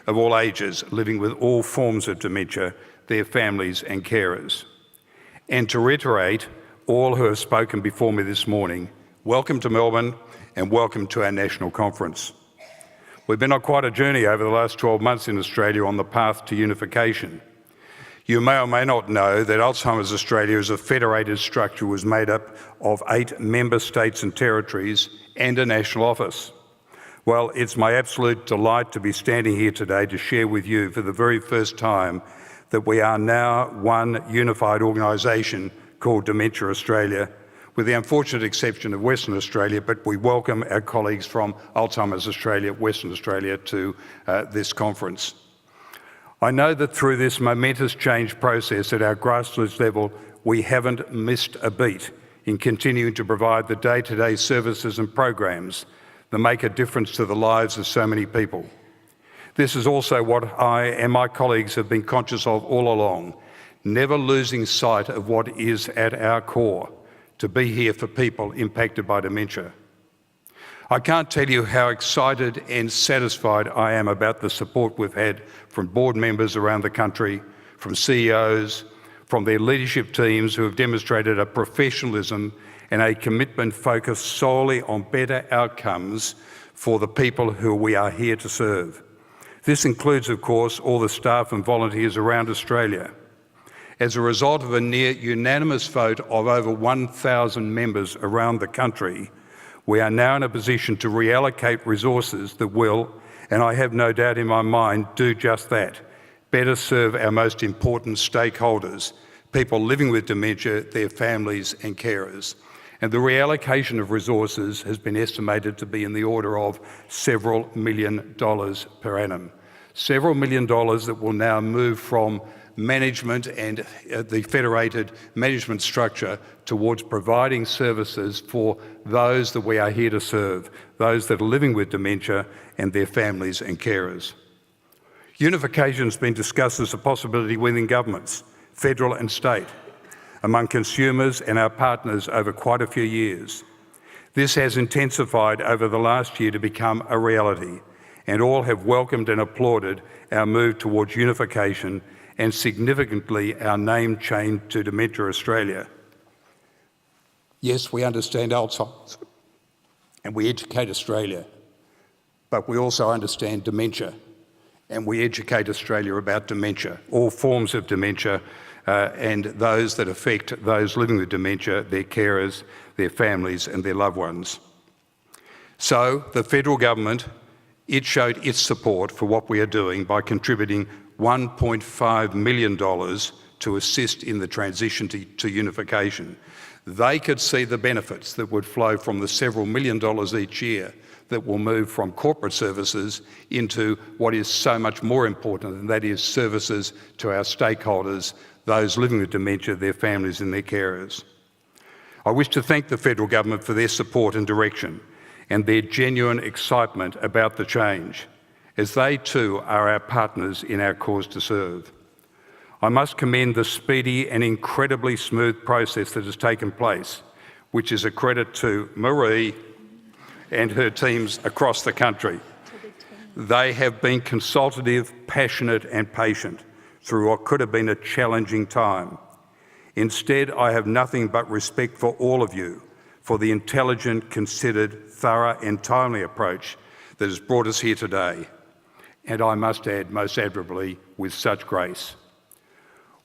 of all ages, living with all forms of dementia, their families and carers. And to reiterate all who have spoken before me this morning, welcome to Melbourne and welcome to our national conference. We've been on quite a journey over the last 12 months in Australia on the path to unification. You may or may not know that Alzheimer's Australia is a federated structure was made up of 8 member states and territories and a national office. Well, it's my absolute delight to be standing here today to share with you for the very first time that we are now one unified organisation called Dementia Australia, with the unfortunate exception of Western Australia, but we welcome our colleagues from Alzheimer's Australia, Western Australia, to this conference. I know that through this momentous change process at our grassroots level, we haven't missed a beat in continuing to provide the day-to-day services and programs that make a difference to the lives of so many people. This is also what I and my colleagues have been conscious of all along, never losing sight of what is at our core, to be here for people impacted by dementia. I can't tell you how excited and satisfied I am about the support we've had from board members around the country, from CEOs, from their leadership teams who have demonstrated a professionalism and a commitment focused solely on better outcomes for the people who we are here to serve. This includes, of course, all the staff and volunteers around Australia. As a result of a near unanimous vote of over 1,000 members around the country, we are now in a position to reallocate resources that will, and I have no doubt in my mind, do just that, better serve our most important stakeholders, people living with dementia, their families and carers. And the reallocation of resources has been estimated to be in the order of several $1 million per annum. Several $1 million that will now move from management and the federated management structure towards providing services for those that we are here to serve, those that are living with dementia and their families and carers. Unification has been discussed as a possibility within governments, federal and state, among consumers and our partners over quite a few years. This has intensified over the last year to become a reality, and all have welcomed and applauded our move towards unification and significantly our name change to Dementia Australia. Yes, we understand Alzheimer's and we educate Australia, but we also understand dementia and we educate Australia about dementia, all forms of dementia, and those that affect those living with dementia, their carers, their families and their loved ones. So the federal government, it showed its support for what we are doing by contributing $1.5 million to assist in the transition to unification. They could see the benefits that would flow from the several $1 million each year that will move from corporate services into what is so much more important, and that is services to our stakeholders, those living with dementia, their families and their carers. I wish to thank the federal government for their support and direction and their genuine excitement about the change, as they too are our partners in our cause to serve. I must commend the speedy and incredibly smooth process that has taken place, which is a credit to Marie and her teams across the country. They have been consultative, passionate and patient through what could have been a challenging time. Instead, I have nothing but respect for all of you, for the intelligent, considered, thorough and timely approach that has brought us here today, and I must add, most admirably, with such grace.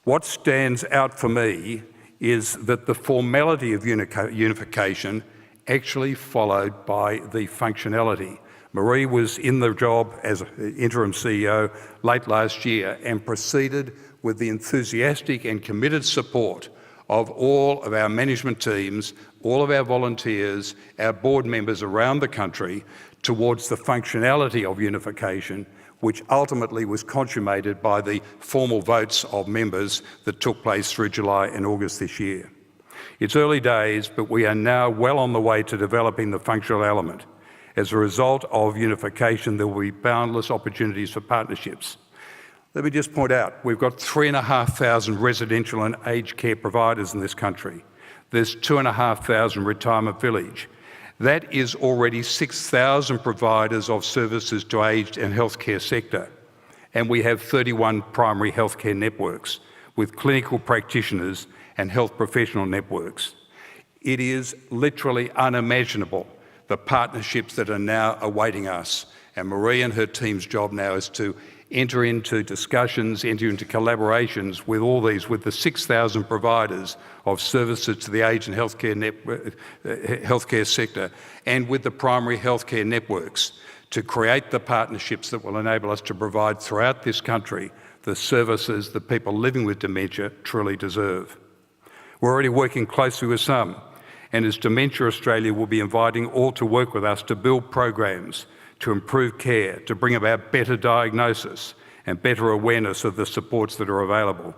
What stands out for me is that the formality of unification actually followed by the functionality. Marie was in the job as interim CEO late last year and proceeded with the enthusiastic and committed support of all of our management teams, all of our volunteers, our board members around the country towards the functionality of unification, which ultimately was consummated by the formal votes of members that took place through July and August this year. It's early days, but we are now well on the way to developing the functional element. As a result of unification, there will be boundless opportunities for partnerships. Let me just point out, we've got 3,500 residential and aged care providers in this country. There's 2,500 retirement village. That is already 6,000 providers of services to aged and healthcare sector. And we have 31 primary healthcare networks with clinical practitioners and health professional networks. It is literally unimaginable, the partnerships that are now awaiting us. And Marie and her team's job now is to enter into discussions, enter into collaborations with all these, with the 6,000 providers of services to the aged and healthcare sector, and with the primary healthcare networks to create the partnerships that will enable us to provide throughout this country the services that people living with dementia truly deserve. We're already working closely with some, and as Dementia Australia will be inviting all to work with us to build programs to improve care, to bring about better diagnosis and better awareness of the supports that are available.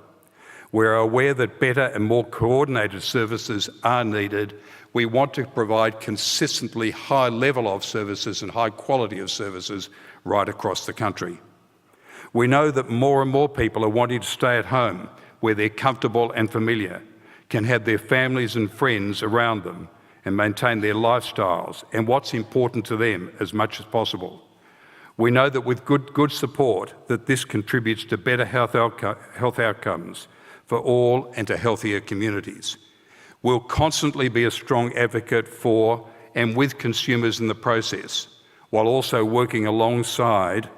We're aware that better and more coordinated services are needed. We want to provide consistently high level of services and high quality of services right across the country. We know that more and more people are wanting to stay at home where they're comfortable and familiar, can have their families and friends around them and maintain their lifestyles and what's important to them as much as possible. We know that with good support that this contributes to better health outcomes for all and to healthier communities. We'll constantly be a strong advocate for and with consumers in the process, while also working alongside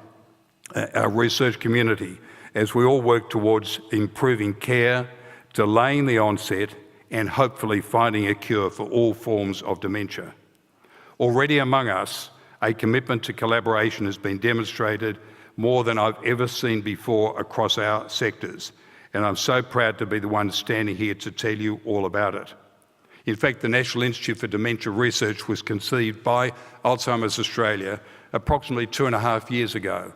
our research community as we all work towards improving care, delaying the onset, and hopefully finding a cure for all forms of dementia. Already among us, a commitment to collaboration has been demonstrated more than I've ever seen before across our sectors, and I'm so proud to be the one standing here to tell you all about it. In fact, the National Institute for Dementia Research was conceived by Alzheimer's Australia approximately 2.5 years ago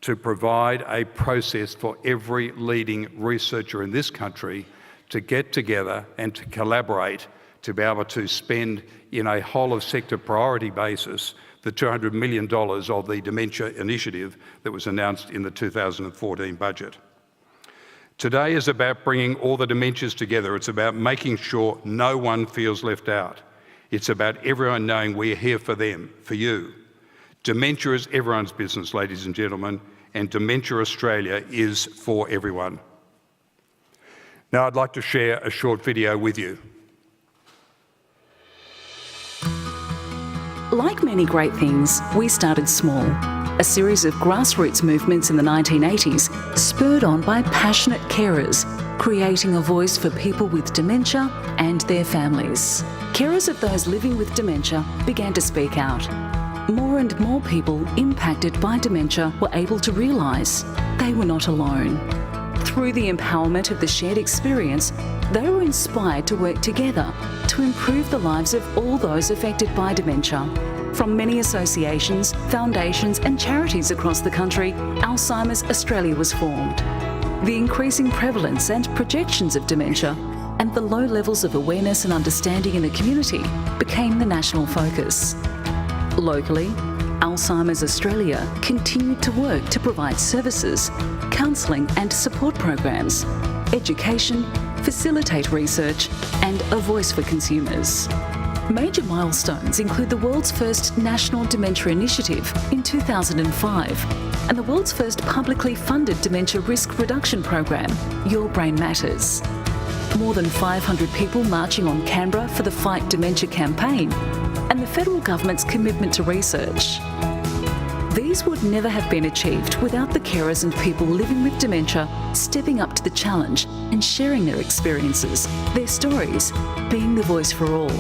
to provide a process for every leading researcher in this country to get together and to collaborate to be able to spend in a whole of sector priority basis the $200 million of the Dementia Initiative that was announced in the 2014 budget. Today is about bringing all the dementias together. It's about making sure no one feels left out. It's about everyone knowing we're here for them, for you. Dementia is everyone's business, ladies and gentlemen, and Dementia Australia is for everyone. Now I'd like to share a short video with you. Like many great things, we started small. A series of grassroots movements in the 1980s, spurred on by passionate carers, creating a voice for people with dementia and their families. Carers of those living with dementia began to speak out. More and more people impacted by dementia were able to realise they were not alone. Through the empowerment of the shared experience, they were inspired to work together to improve the lives of all those affected by dementia. From many associations, foundations and charities across the country, Alzheimer's Australia was formed. The increasing prevalence and projections of dementia and the low levels of awareness and understanding in the community became the national focus. Locally, Alzheimer's Australia continued to work to provide services, counselling and support programs, education, facilitate research and a voice for consumers. Major milestones include the world's first National Dementia Initiative in 2005 and the world's first publicly funded dementia risk reduction program, Your Brain Matters. More than 500 people marching on Canberra for the Fight Dementia campaign and the federal government's commitment to research. These would never have been achieved without the carers and people living with dementia stepping up to the challenge and sharing their experiences, their stories, being the voice for all.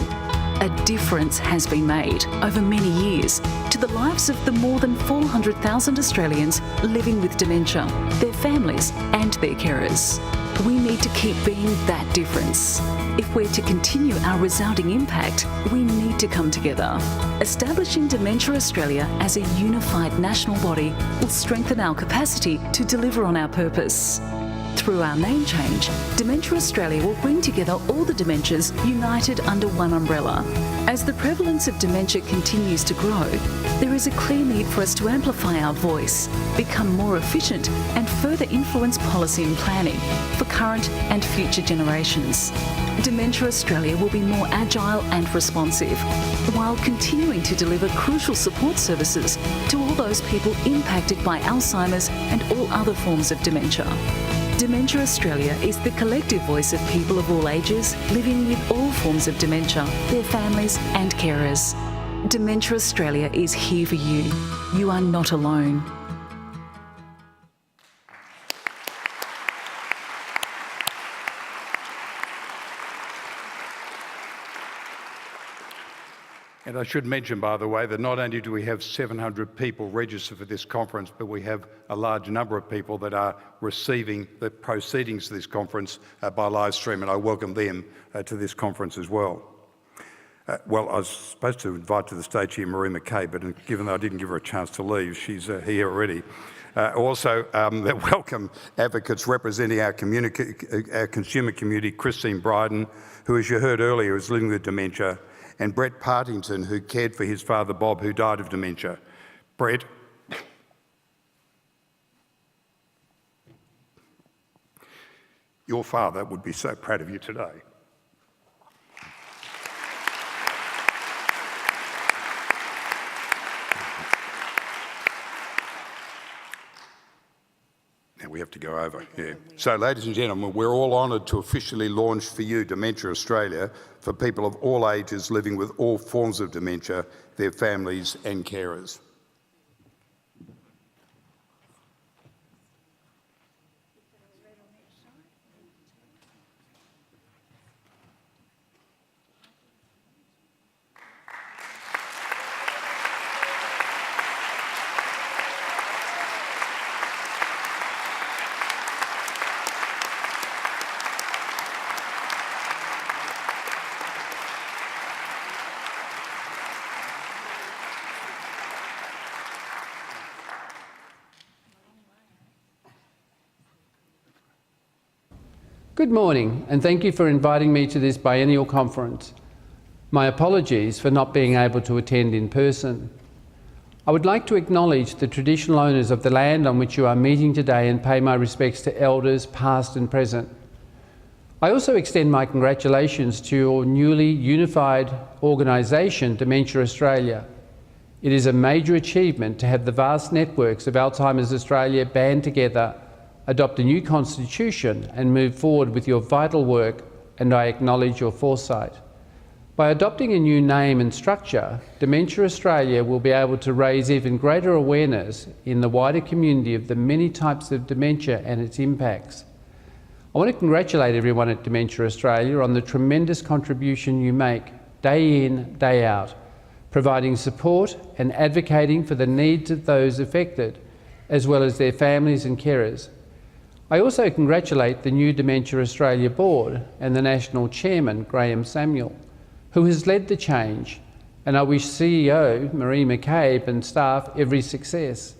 A difference has been made over many years to the lives of the more than 400,000 Australians living with dementia, their families and their carers. We need to keep being that difference. If we're to continue our resounding impact, we need to come together. Establishing Dementia Australia as a unified national body will strengthen our capacity to deliver on our purpose. Through our name change, Dementia Australia will bring together all the dementias united under one umbrella. As the prevalence of dementia continues to grow, there is a clear need for us to amplify our voice, become more efficient and further influence policy and planning for current and future generations. Dementia Australia will be more agile and responsive, while continuing to deliver crucial support services to all those people impacted by Alzheimer's and all other forms of dementia. Dementia Australia is the collective voice of people of all ages living with all forms of dementia, their families and carers. Dementia Australia is here for you. You are not alone. And I should mention, by the way, that not only do we have 700 people registered for this conference, but we have a large number of people that are receiving the proceedings of this conference by live stream, and I welcome them to this conference as well. Well, I was supposed to invite to the stage here Marie McKay, but given that I didn't give her a chance to leave, she's here already. Also, welcome advocates representing our consumer community, Christine Bryden, who, as you heard earlier, is living with dementia, and Brett Partington, who cared for his father Bob, who died of dementia. Brett. Your father would be so proud of you today. Now we have to go over, yeah. So, ladies and gentlemen, we're all honoured to officially launch for you Dementia Australia for people of all ages living with all forms of dementia, their families and carers. Good morning, and thank you for inviting me to this biennial conference. My apologies for not being able to attend in person. I would like to acknowledge the traditional owners of the land on which you are meeting today and pay my respects to elders past and present. I also extend my congratulations to your newly unified organisation, Dementia Australia. It is a major achievement to have the vast networks of Alzheimer's Australia band together, adopt a new constitution and move forward with your vital work, and I acknowledge your foresight. By adopting a new name and structure, Dementia Australia will be able to raise even greater awareness in the wider community of the many types of dementia and its impacts. I want to congratulate everyone at Dementia Australia on the tremendous contribution you make day in, day out, providing support and advocating for the needs of those affected, as well as their families and carers. I also congratulate the new Dementia Australia board and the National Chairman, Graham Samuel, who has led the change, and I wish CEO Marie McCabe and staff every success.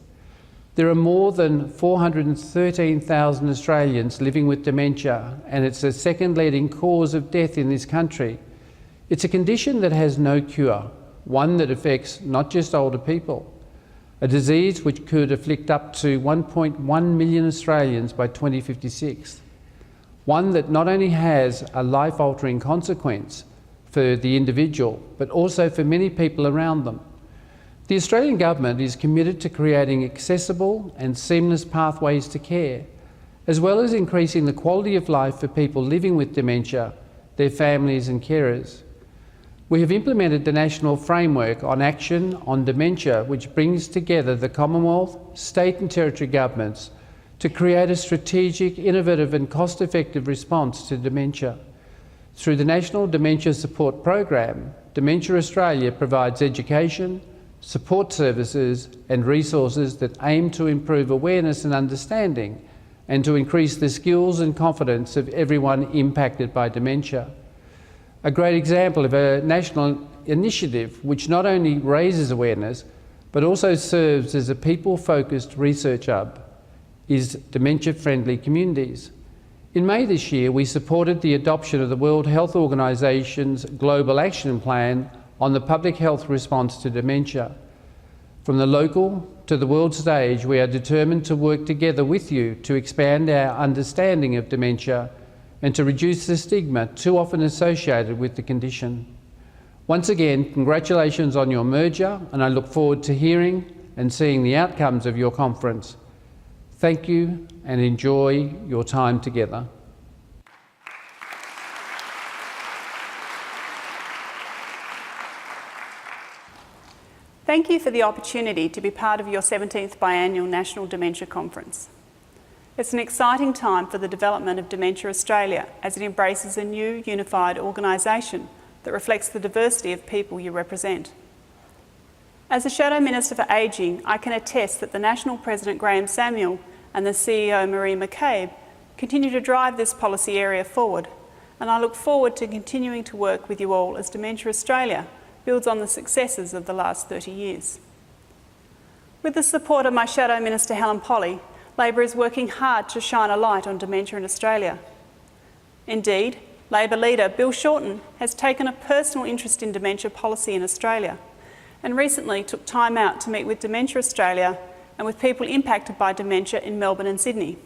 There are more than 413,000 Australians living with dementia, and it's the second leading cause of death in this country. It's a condition that has no cure, one that affects not just older people, a disease which could afflict up to 1.1 million Australians by 2056. One that not only has a life-altering consequence for the individual, but also for many people around them. The Australian Government is committed to creating accessible and seamless pathways to care, as well as increasing the quality of life for people living with dementia, their families and carers. We have implemented the National Framework on Action on Dementia, which brings together the Commonwealth, state and territory governments to create a strategic, innovative and cost-effective response to dementia. Through the National Dementia Support Program, Dementia Australia provides education, support services and resources that aim to improve awareness and understanding and to increase the skills and confidence of everyone impacted by dementia. A great example of a national initiative which not only raises awareness but also serves as a people-focused research hub is dementia-friendly communities. In May this year, we supported the adoption of the World Health Organisation's Global Action Plan on the public health response to dementia. From the local to the world stage, we are determined to work together with you to expand our understanding of dementia and to reduce the stigma too often associated with the condition. Once again, congratulations on your merger, and I look forward to hearing and seeing the outcomes of your conference. Thank you and enjoy your time together. Thank you for the opportunity to be part of your 17th Biannual National Dementia Conference. It's an exciting time for the development of Dementia Australia as it embraces a new unified organisation that reflects the diversity of people you represent. As the Shadow Minister for Ageing, I can attest that the National President Graham Samuel and the CEO Marie McCabe continue to drive this policy area forward, and I look forward to continuing to work with you all as Dementia Australia builds on the successes of the last 30 years. With the support of my Shadow Minister Helen Polley, Labor is working hard to shine a light on dementia in Australia. Indeed, Labor leader Bill Shorten has taken a personal interest in dementia policy in Australia and recently took time out to meet with Dementia Australia and with people impacted by dementia in Melbourne and Sydney.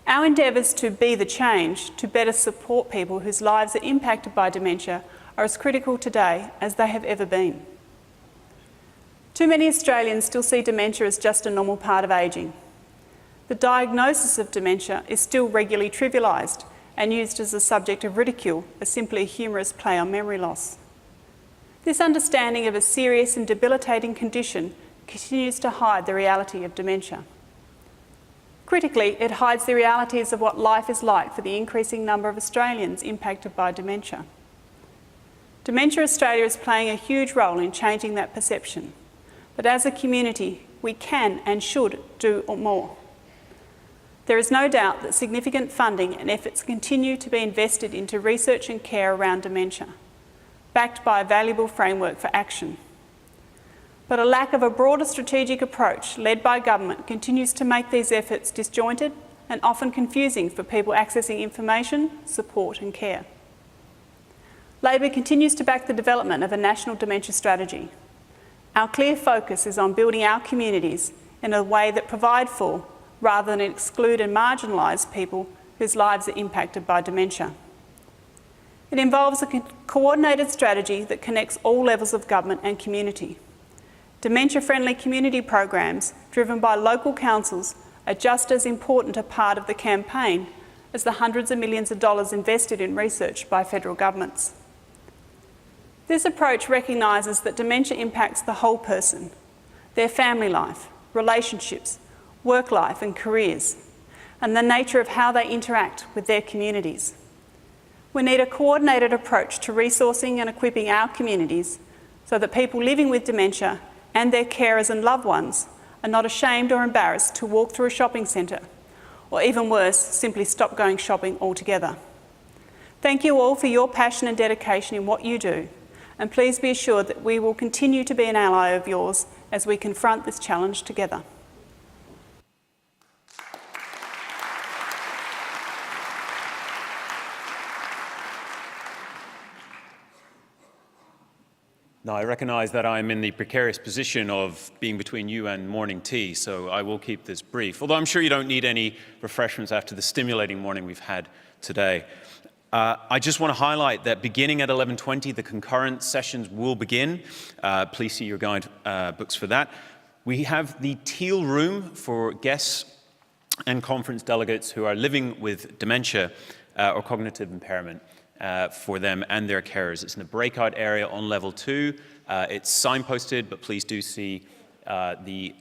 Our endeavours to be the change, to better support people whose lives are impacted by dementia, are as critical today as they have ever been. Too many Australians still see dementia as just a normal part of ageing. The diagnosis of dementia is still regularly trivialised and used as a subject of ridicule, as simply a humorous play on memory loss. This understanding of a serious and debilitating condition continues to hide the reality of dementia. Critically, it hides the realities of what life is like for the increasing number of Australians impacted by dementia. Dementia Australia is playing a huge role in changing that perception, but as a community, we can and should do more. There is no doubt that significant funding and efforts continue to be invested into research and care around dementia, backed by a valuable framework for action. But a lack of a broader strategic approach led by government continues to make these efforts disjointed and often confusing for people accessing information, support and care. Labor continues to back the development of a national dementia strategy. Our clear focus is on building our communities in a way that provide for, rather than exclude and marginalise people whose lives are impacted by dementia. It involves a coordinated strategy that connects all levels of government and community. Dementia-friendly community programs driven by local councils are just as important a part of the campaign as the hundreds of millions of dollars invested in research by federal governments. This approach recognises that dementia impacts the whole person, their family life, relationships, work life and careers, and the nature of how they interact with their communities. We need a coordinated approach to resourcing and equipping our communities so that people living with dementia and their carers and loved ones are not ashamed or embarrassed to walk through a shopping centre, or even worse, simply stop going shopping altogether. Thank you all for your passion and dedication in what you do, and please be assured that we will continue to be an ally of yours as we confront this challenge together. No, I recognize that I'm in the precarious position of being between you and morning tea, so I will keep this brief, although I'm sure you don't need any refreshments after the stimulating morning we've had today. I just want to highlight that beginning at 11:20, the concurrent sessions will begin. Please see your guide books for that. We have the Teal Room for guests and conference delegates who are living with dementia or cognitive impairment. For them and their carers. It's in a breakout area on level 2. It's signposted, but please do see the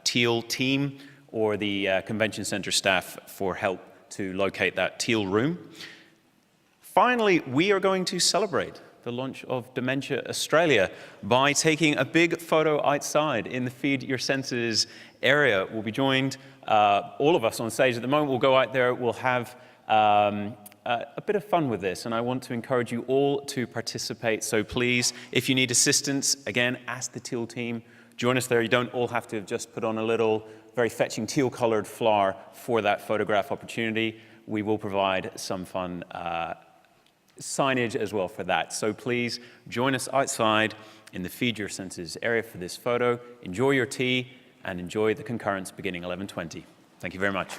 Teal team or the convention centre staff for help to locate that Teal room. Finally, we are going to celebrate the launch of Dementia Australia by taking a big photo outside in the Feed Your Senses area. We'll be joined, all of us on stage at the moment. We'll go out there, we'll have a bit of fun with this, and I want to encourage you all to participate. So please, if you need assistance, again, ask the Teal team. Join us there. You don't all have to have just put on a little, very fetching teal-coloured flower for that photograph opportunity. We will provide some fun signage as well for that. So please, join us outside in the Feed Your Senses area for this photo. Enjoy your tea, and enjoy the concurrence beginning 11:20. Thank you very much.